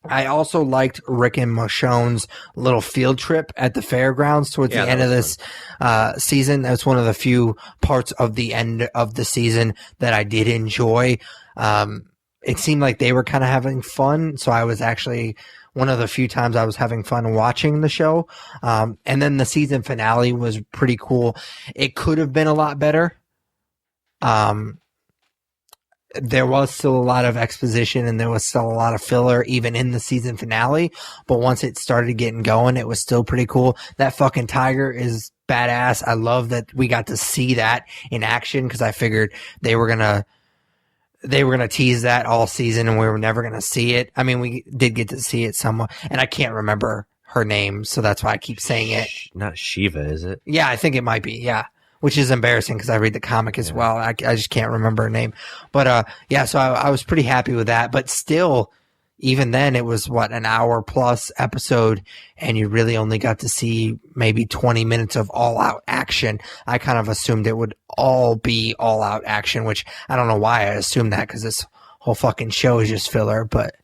I also liked Rick and Michonne's little field trip at the fairgrounds towards the end of this season. That's one of the few parts of the end of the season that I did enjoy. It seemed like they were kind of having fun, so I was actually one of the few times I was having fun watching the show. And then the season finale was pretty cool. It could have been a lot better. There was still a lot of exposition and there was still a lot of filler even in the season finale. But once it started getting going, it was still pretty cool. That fucking tiger is badass. I love that we got to see that in action because I figured they were going to tease that all season and we were never going to see it. I mean, we did get to see it somewhat and I can't remember her name. So that's why I keep saying it. Not Shiva, is it? Yeah, I think it might be. Yeah. Which is embarrassing because I read the comic as well. I just can't remember her name. But, so I was pretty happy with that. But still, even then, it was, an hour plus episode, and you really only got to see maybe 20 minutes of all-out action. I kind of assumed it would all be all-out action, which I don't know why I assumed that because this whole fucking show is just filler. But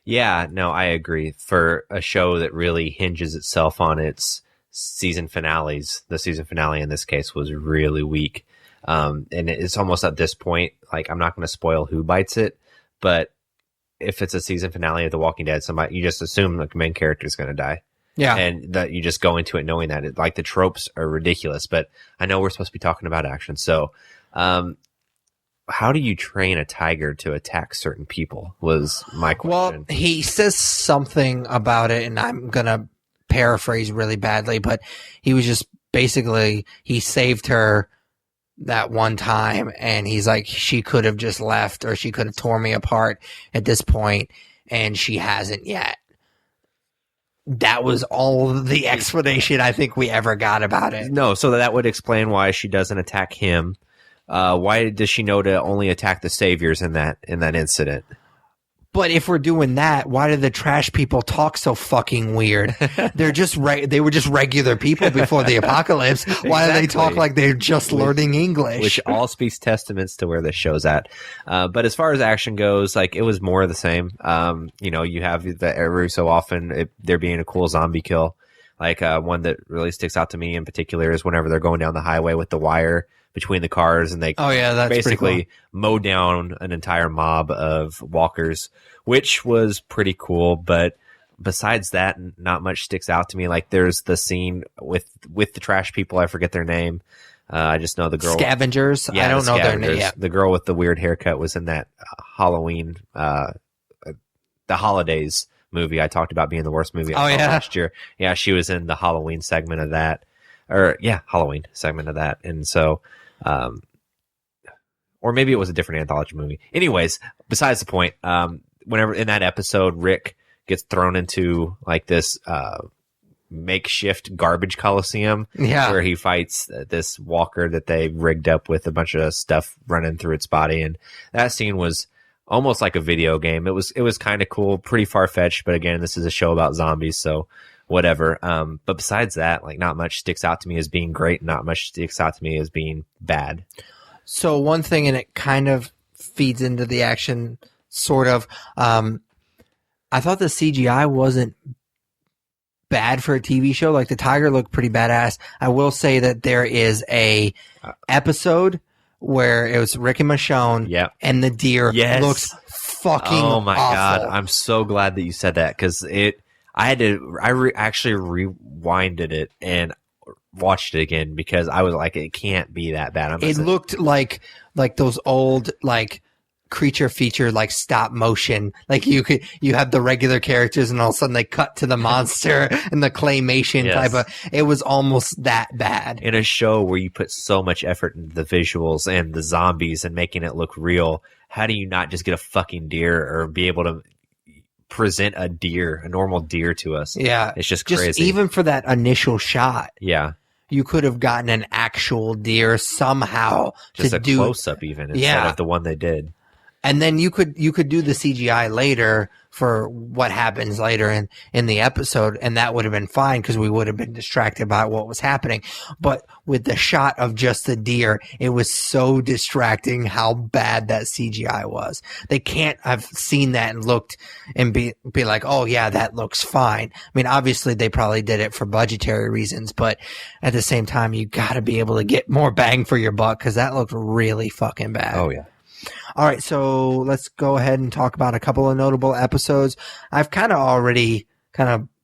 yeah, no, I agree. For a show that really hinges itself on its season finales, the season finale in this case was really weak, and it's almost at this point, like, I'm not going to spoil who bites it, but if it's a season finale of The Walking Dead, somebody, you just assume the main character is going to die, and that you just go into it knowing that like the tropes are ridiculous. But I know we're supposed to be talking about action, so how do you train a tiger to attack certain people was my question. Well, he says something about it, and I'm gonna paraphrase really badly, but he was just basically he saved her that one time, and he's like, she could have just left, or she could have torn me apart at this point, and she hasn't yet. That was all the explanation I think we ever got about it. No, so that would explain why she doesn't attack him. Why does she know to only attack the saviors in that incident? But if we're doing that, why do the trash people talk so fucking weird? They're just they were just regular people before the apocalypse. Why do they talk like they're just learning English? Which all speaks testaments to where this show's at. But as far as action goes, like, it was more of the same. You have every so often there being a cool zombie kill. Like, one that really sticks out to me in particular is whenever they're going down the highway with the wire between the cars, and they that's basically cool. mow down an entire mob of walkers, which was pretty cool. But besides that, not much sticks out to me. Like, there's the scene with the trash people. I forget their name. I just know the girl. Scavengers. Yeah, I don't know their name. The girl with the weird haircut was in that Halloween, the Holidays movie I talked about being the worst movie I saw last year. Yeah, she was in the Halloween segment of that. Halloween segment of that. And so, or maybe it was a different anthology movie. Anyways, besides the point, whenever in that episode, Rick gets thrown into like this makeshift garbage coliseum, where he fights this walker that they rigged up with a bunch of stuff running through its body, and that scene was almost like a video game. It was kind of cool, pretty far fetched, but again, this is a show about zombies, so whatever. But besides that, like, not much sticks out to me as being great, not much sticks out to me as being bad. So one thing, and it kind of feeds into the action, sort of. I thought the CGI wasn't bad for a TV show. Like, the tiger looked pretty badass. I will say that there is a episode where it was Rick and Michonne, and the deer looks fucking Oh my awful. God. I'm so glad that you said that, because actually rewinded it and watched it again, because I was like, it can't be that bad. It looked like those old, like, creature feature, like, stop motion. Like, you have the regular characters, and all of a sudden they cut to the monster and the claymation type of. It was almost that bad. In a show where you put so much effort into the visuals and the zombies and making it look real, how do you not just get a fucking deer, or be able to present a normal deer to us? Yeah. It's just crazy. Even for that initial shot. Yeah. You could have gotten an actual deer somehow just to a do close-up even instead of the one they did. And then you could do the CGI later for what happens later in the episode, and that would have been fine, because we would have been distracted by what was happening. But with the shot of just the deer, it was so distracting how bad that CGI was. They can't have seen that and looked and be like, oh yeah, that looks fine. I mean, obviously they probably did it for budgetary reasons, but at the same time, you got to be able to get more bang for your buck, because that looked really fucking bad. Oh yeah. All right, so let's go ahead and talk about a couple of notable episodes. I've kind of already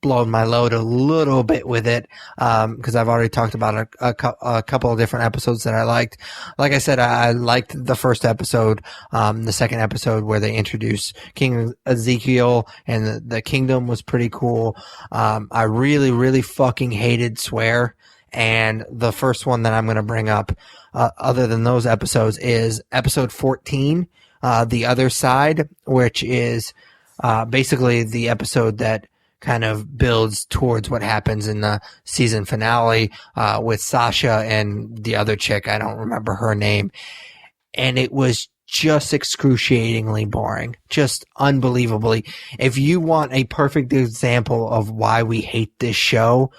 blown my load a little bit with it, because I've already talked about a couple of different episodes that I liked. Like I said, I liked the first episode, the second episode where they introduced King Ezekiel, and the kingdom was pretty cool. I really, really fucking hated Swear. And the first one that I'm going to bring up, other than those episodes, is episode 14, The Other Side, which is basically the episode that kind of builds towards what happens in the season finale with Sasha and the other chick. I don't remember her name. And it was just excruciatingly boring. Just unbelievably. If you want a perfect example of why we hate this show,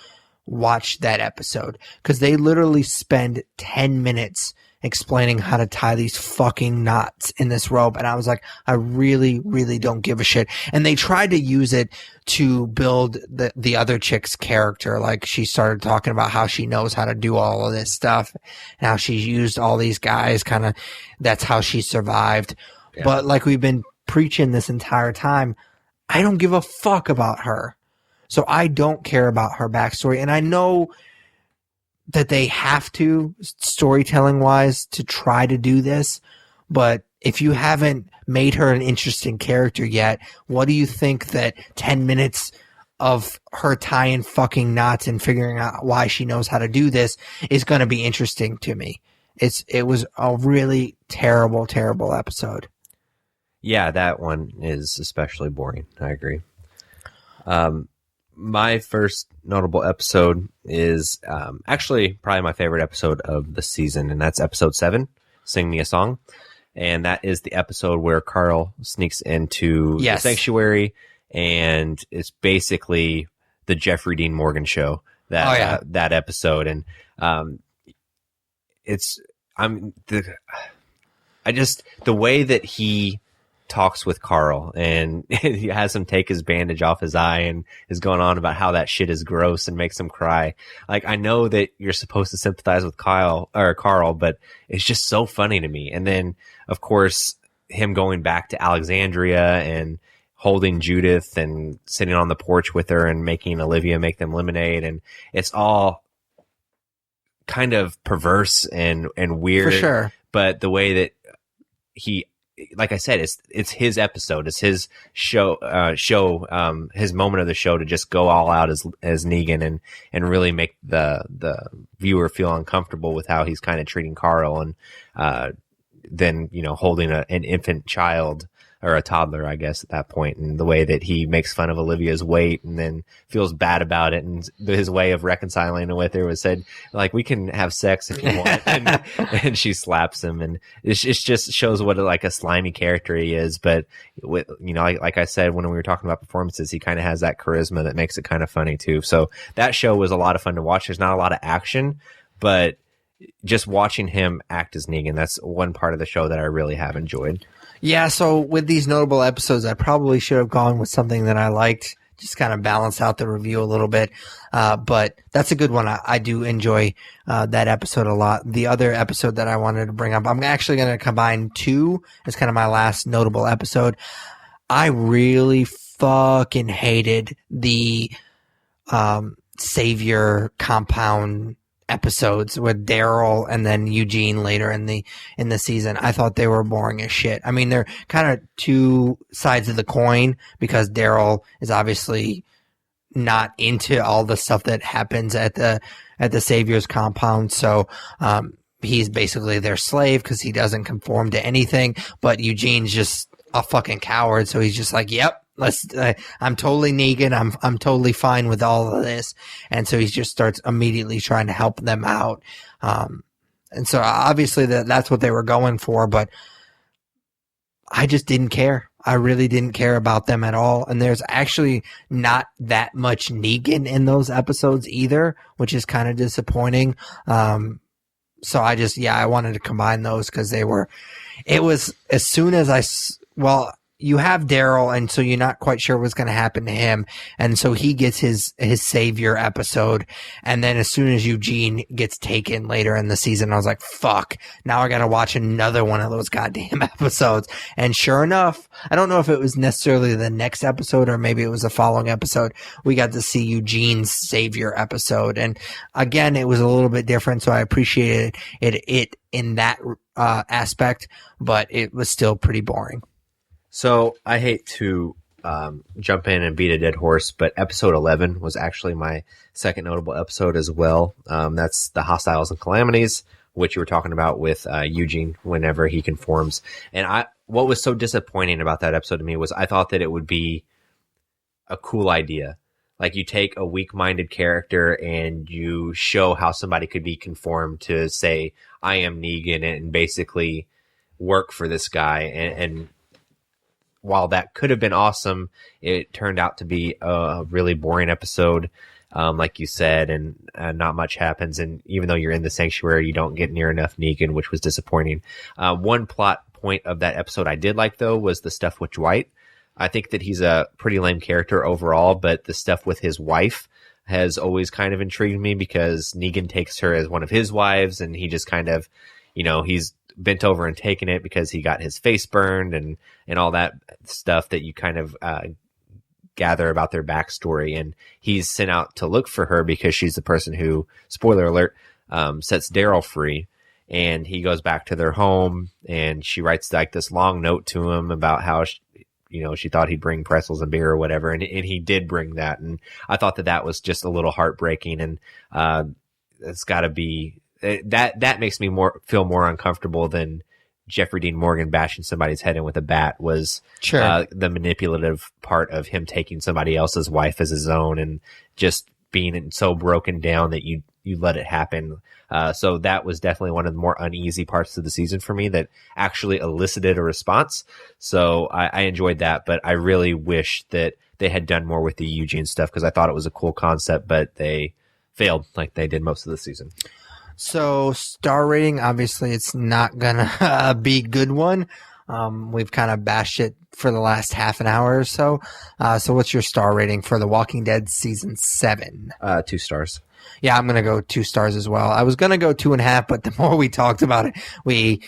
watch that episode, because they literally spend 10 minutes explaining how to tie these fucking knots in this rope, and I was like, I really, really don't give a shit. And they tried to use it to build the other chick's character. Like, she started talking about how she knows how to do all of this stuff, and how she's used all these guys, that's how she survived. Yeah. But like we've been preaching this entire time, I don't give a fuck about her. So I don't care about her backstory. And I know that they have to, storytelling wise, to try to do this. But if you haven't made her an interesting character yet, what do you think that 10 minutes of her tying fucking knots and figuring out why she knows how to do this is going to be interesting to me. It was a really terrible, terrible episode. Yeah, that one is especially boring. I agree. My first notable episode is actually probably my favorite episode of the season, and that's episode 7, Sing Me a Song. And that is the episode where Carl sneaks into the sanctuary, and it's basically the Jeffrey Dean Morgan show, that episode. And the way that he talks with Carl, and he has him take his bandage off his eye and is going on about how that shit is gross and makes him cry. Like, I know that you're supposed to sympathize with Carl, but it's just so funny to me. And then, of course, him going back to Alexandria and holding Judith and sitting on the porch with her and making Olivia make them lemonade. And it's all kind of perverse and weird. For sure. But the way that he, like I said, it's his episode. It's his show, his moment of the show to just go all out as Negan and really make the viewer feel uncomfortable with how he's kind of treating Carl, and then, holding an infant child, or a toddler, I guess, at that point, and the way that he makes fun of Olivia's weight and then feels bad about it, and his way of reconciling with her was said, like, we can have sex if you want, and she slaps him, and it just shows what like a slimy character he is. But with, like I said, when we were talking about performances, he kind of has that charisma that makes it kind of funny too. So that show was a lot of fun to watch. There's not a lot of action, but just watching him act as Negan, that's one part of the show that I really have enjoyed. Yeah, so with these notable episodes, I probably should have gone with something that I liked, just kind of balance out the review a little bit. But that's a good one. I do enjoy that episode a lot. The other episode that I wanted to bring up, I'm actually going to combine two as kind of my last notable episode. I really fucking hated the Savior compound episodes with Daryl and then Eugene later in the season. I thought they were boring as shit. I mean, they're kind of two sides of the coin, because Daryl is obviously not into all the stuff that happens at the Savior's compound. So, he's basically their slave because he doesn't conform to anything, but Eugene's just a fucking coward. So he's just like, yep. I'm totally Negan. I'm totally fine with all of this. And so he just starts immediately trying to help them out. And so obviously that's what they were going for, but I just didn't care. I really didn't care about them at all. And there's actually not that much Negan in those episodes either, which is kind of disappointing. So I wanted to combine those because it was as soon as you have Daryl, and so you're not quite sure what's going to happen to him. And so he gets his Savior episode. And then as soon as Eugene gets taken later in the season, I was like, fuck, now I got to watch another one of those goddamn episodes. And sure enough, I don't know if it was necessarily the next episode or maybe it was the following episode, we got to see Eugene's Savior episode. And again, it was a little bit different. So I appreciated it in that aspect, but it was still pretty boring. So I hate to jump in and beat a dead horse, but episode 11 was actually my second notable episode as well. That's the Hostiles and Calamities, which you were talking about with Eugene whenever he conforms. And what was so disappointing about that episode to me was I thought that it would be a cool idea. Like, you take a weak-minded character and you show how somebody could be conformed to, say, I am Negan, and basically work for this guy. And while that could have been awesome, it turned out to be a really boring episode, like you said, and not much happens. And even though you're in the sanctuary, you don't get near enough Negan, which was disappointing. One plot point of that episode I did like, though, was the stuff with Dwight. I think that he's a pretty lame character overall, but the stuff with his wife has always kind of intrigued me, because Negan takes her as one of his wives, and he just kind of, he's bent over and taken it because he got his face burned and all that stuff that you kind of gather about their backstory. And he's sent out to look for her because she's the person who, spoiler alert, sets Daryl free. And he goes back to their home, and she writes like this long note to him about how she thought he'd bring pretzels and beer or whatever. And he did bring that. And I thought that was just a little heartbreaking. And, it's gotta be that makes me feel more uncomfortable than Jeffrey Dean Morgan bashing somebody's head in with a bat was the manipulative part of him taking somebody else's wife as his own and just being so broken down that you let it happen. So that was definitely one of the more uneasy parts of the season for me that actually elicited a response. So I enjoyed that, but I really wish that they had done more with the Eugene stuff because I thought it was a cool concept, but they failed like they did most of the season. So star rating, obviously it's not gonna be a good one. We've kind of bashed it for the last half an hour or so. So what's your star rating for The Walking Dead season 7? 2 stars. Yeah, I'm gonna go 2 stars as well. I was gonna go 2.5, but the more we talked about it, we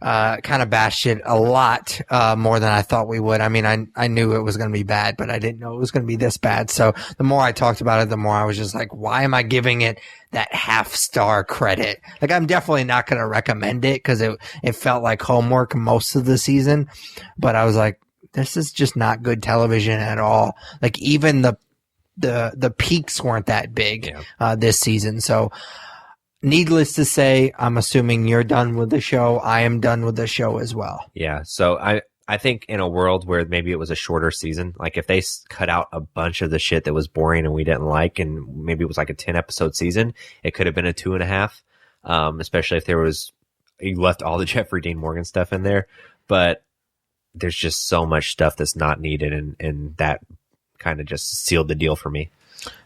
kind of bashed it a lot more than I thought we would. I mean, I knew it was going to be bad, but I didn't know it was going to be this bad. So the more I talked about it, the more I was just like, why am I giving it that half-star credit? Like, I'm definitely not going to recommend it because it felt like homework most of the season. But I was like, this is just not good television at all. Like, even the peaks weren't that big this season. So needless to say, I'm assuming you're done with the show. I am done with the show as well. Yeah. So I think in a world where maybe it was a shorter season, like if they cut out a bunch of the shit that was boring and we didn't like, and maybe it was like a 10 episode season, it could have been a 2.5. Especially if you left all the Jeffrey Dean Morgan stuff in there, but there's just so much stuff that's not needed. And that kind of just sealed the deal for me.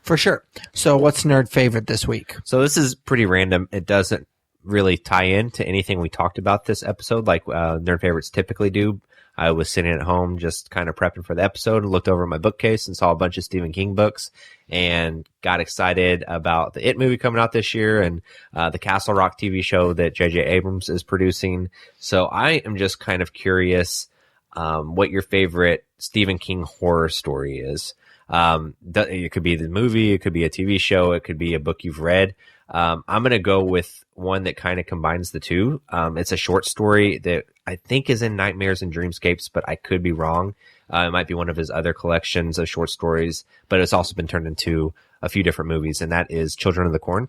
For sure. So what's nerd favorite this week? So this is pretty random. It doesn't really tie in to anything we talked about this episode like nerd favorites typically do. I was sitting at home just kind of prepping for the episode and looked over my bookcase and saw a bunch of Stephen King books and got excited about the It movie coming out this year and the Castle Rock TV show that J.J. Abrams is producing. So I am just kind of curious what your favorite Stephen King horror story is. It could be the movie, it could be a TV show, it could be a book you've read. I'm going to go with one that kind of combines the two. It's a short story that I think is in Nightmares and Dreamscapes, but I could be wrong. It might be one of his other collections of short stories, but it's also been turned into a few different movies, and that is Children of the Corn.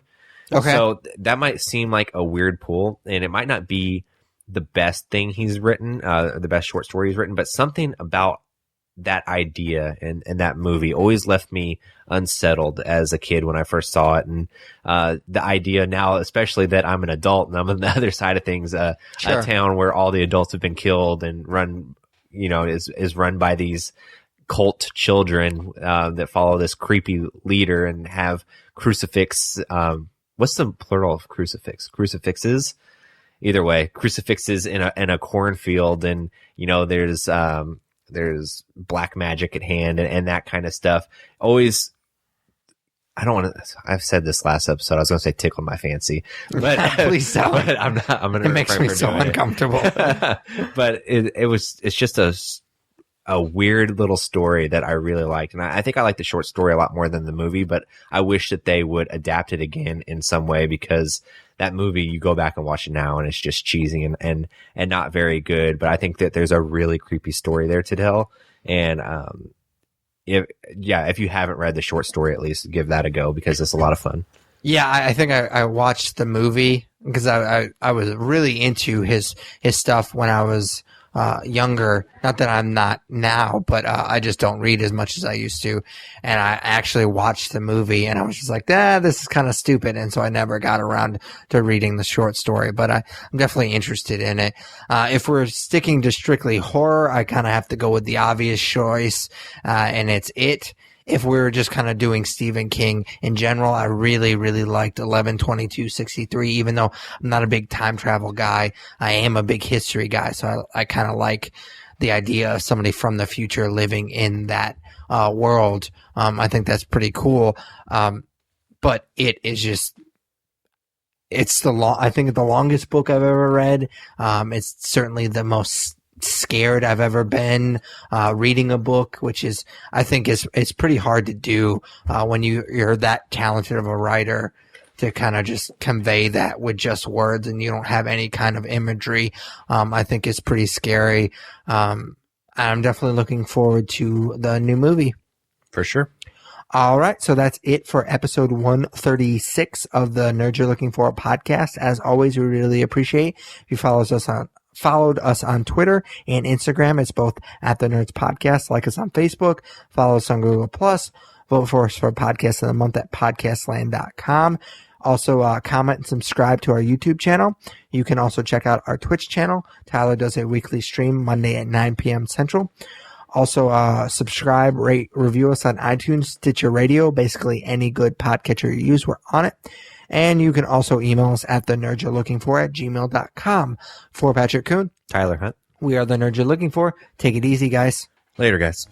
Okay. So that might seem like a weird pull, and it might not be the best thing he's written, the best short story he's written, but something about that idea and that movie always left me unsettled as a kid when I first saw it. And the idea now, especially that I'm an adult and I'm on the other side of things, a town where all the adults have been killed and run, is run by these cult children that follow this creepy leader and have crucifix. What's the plural of crucifix? Crucifixes? Either way, crucifixes in a cornfield, and there's black magic at hand and that kind of stuff. Always, I don't want to, I've said this last episode, I was going to say tickle my fancy, but please don't. But I'm going to, it makes me so uncomfortable. But it's just a weird little story that I really liked. And I think I like the short story a lot more than the movie, but I wish that they would adapt it again in some way, because that movie, you go back and watch it now and it's just cheesy and not very good. But I think that there's a really creepy story there to tell. And, if you haven't read the short story, at least give that a go, because it's a lot of fun. Yeah, I think I watched the movie because I was really into his stuff when I was younger. Not that I'm not now, but I just don't read as much as I used to. And I actually watched the movie and I was just like, this is kind of stupid. And so I never got around to reading the short story, but I'm definitely interested in it. If we're sticking to strictly horror, I kind of have to go with the obvious choice, and it's It. If we're just kind of doing Stephen King in general, I really, really liked 11/22/63, even though I'm not a big time travel guy. I am a big history guy, so I kind of like the idea of somebody from the future living in that world. I think that's pretty cool. But it is just, I think the longest book I've ever read. It's certainly the most scared I've ever been reading a book, which is, I think it's pretty hard to do when you're that talented of a writer, to kind of just convey that with just words and you don't have any kind of imagery. I think it's pretty scary. I'm definitely looking forward to the new movie. For sure. All right, so that's it for episode 136 of the Nerds You're Looking For podcast. As always, we really appreciate if you followed us on Twitter and Instagram. It's both at the Nerds Podcast. Like us on Facebook, follow us on Google Plus, vote for us for Podcast of the Month at podcastland.com. Also, comment and subscribe to our YouTube channel. You can also check out our Twitch channel. Tyler does a weekly stream Monday at 9 p.m. Central. Also, subscribe, rate, review us on iTunes, Stitcher Radio, basically any good podcatcher you use, we're on it. And you can also email us at thenerdyourlookingfor@gmail.com. For Patrick Kuhn, Tyler Hunt. we are the Nerds You're Looking For. Take it easy, guys. Later, guys.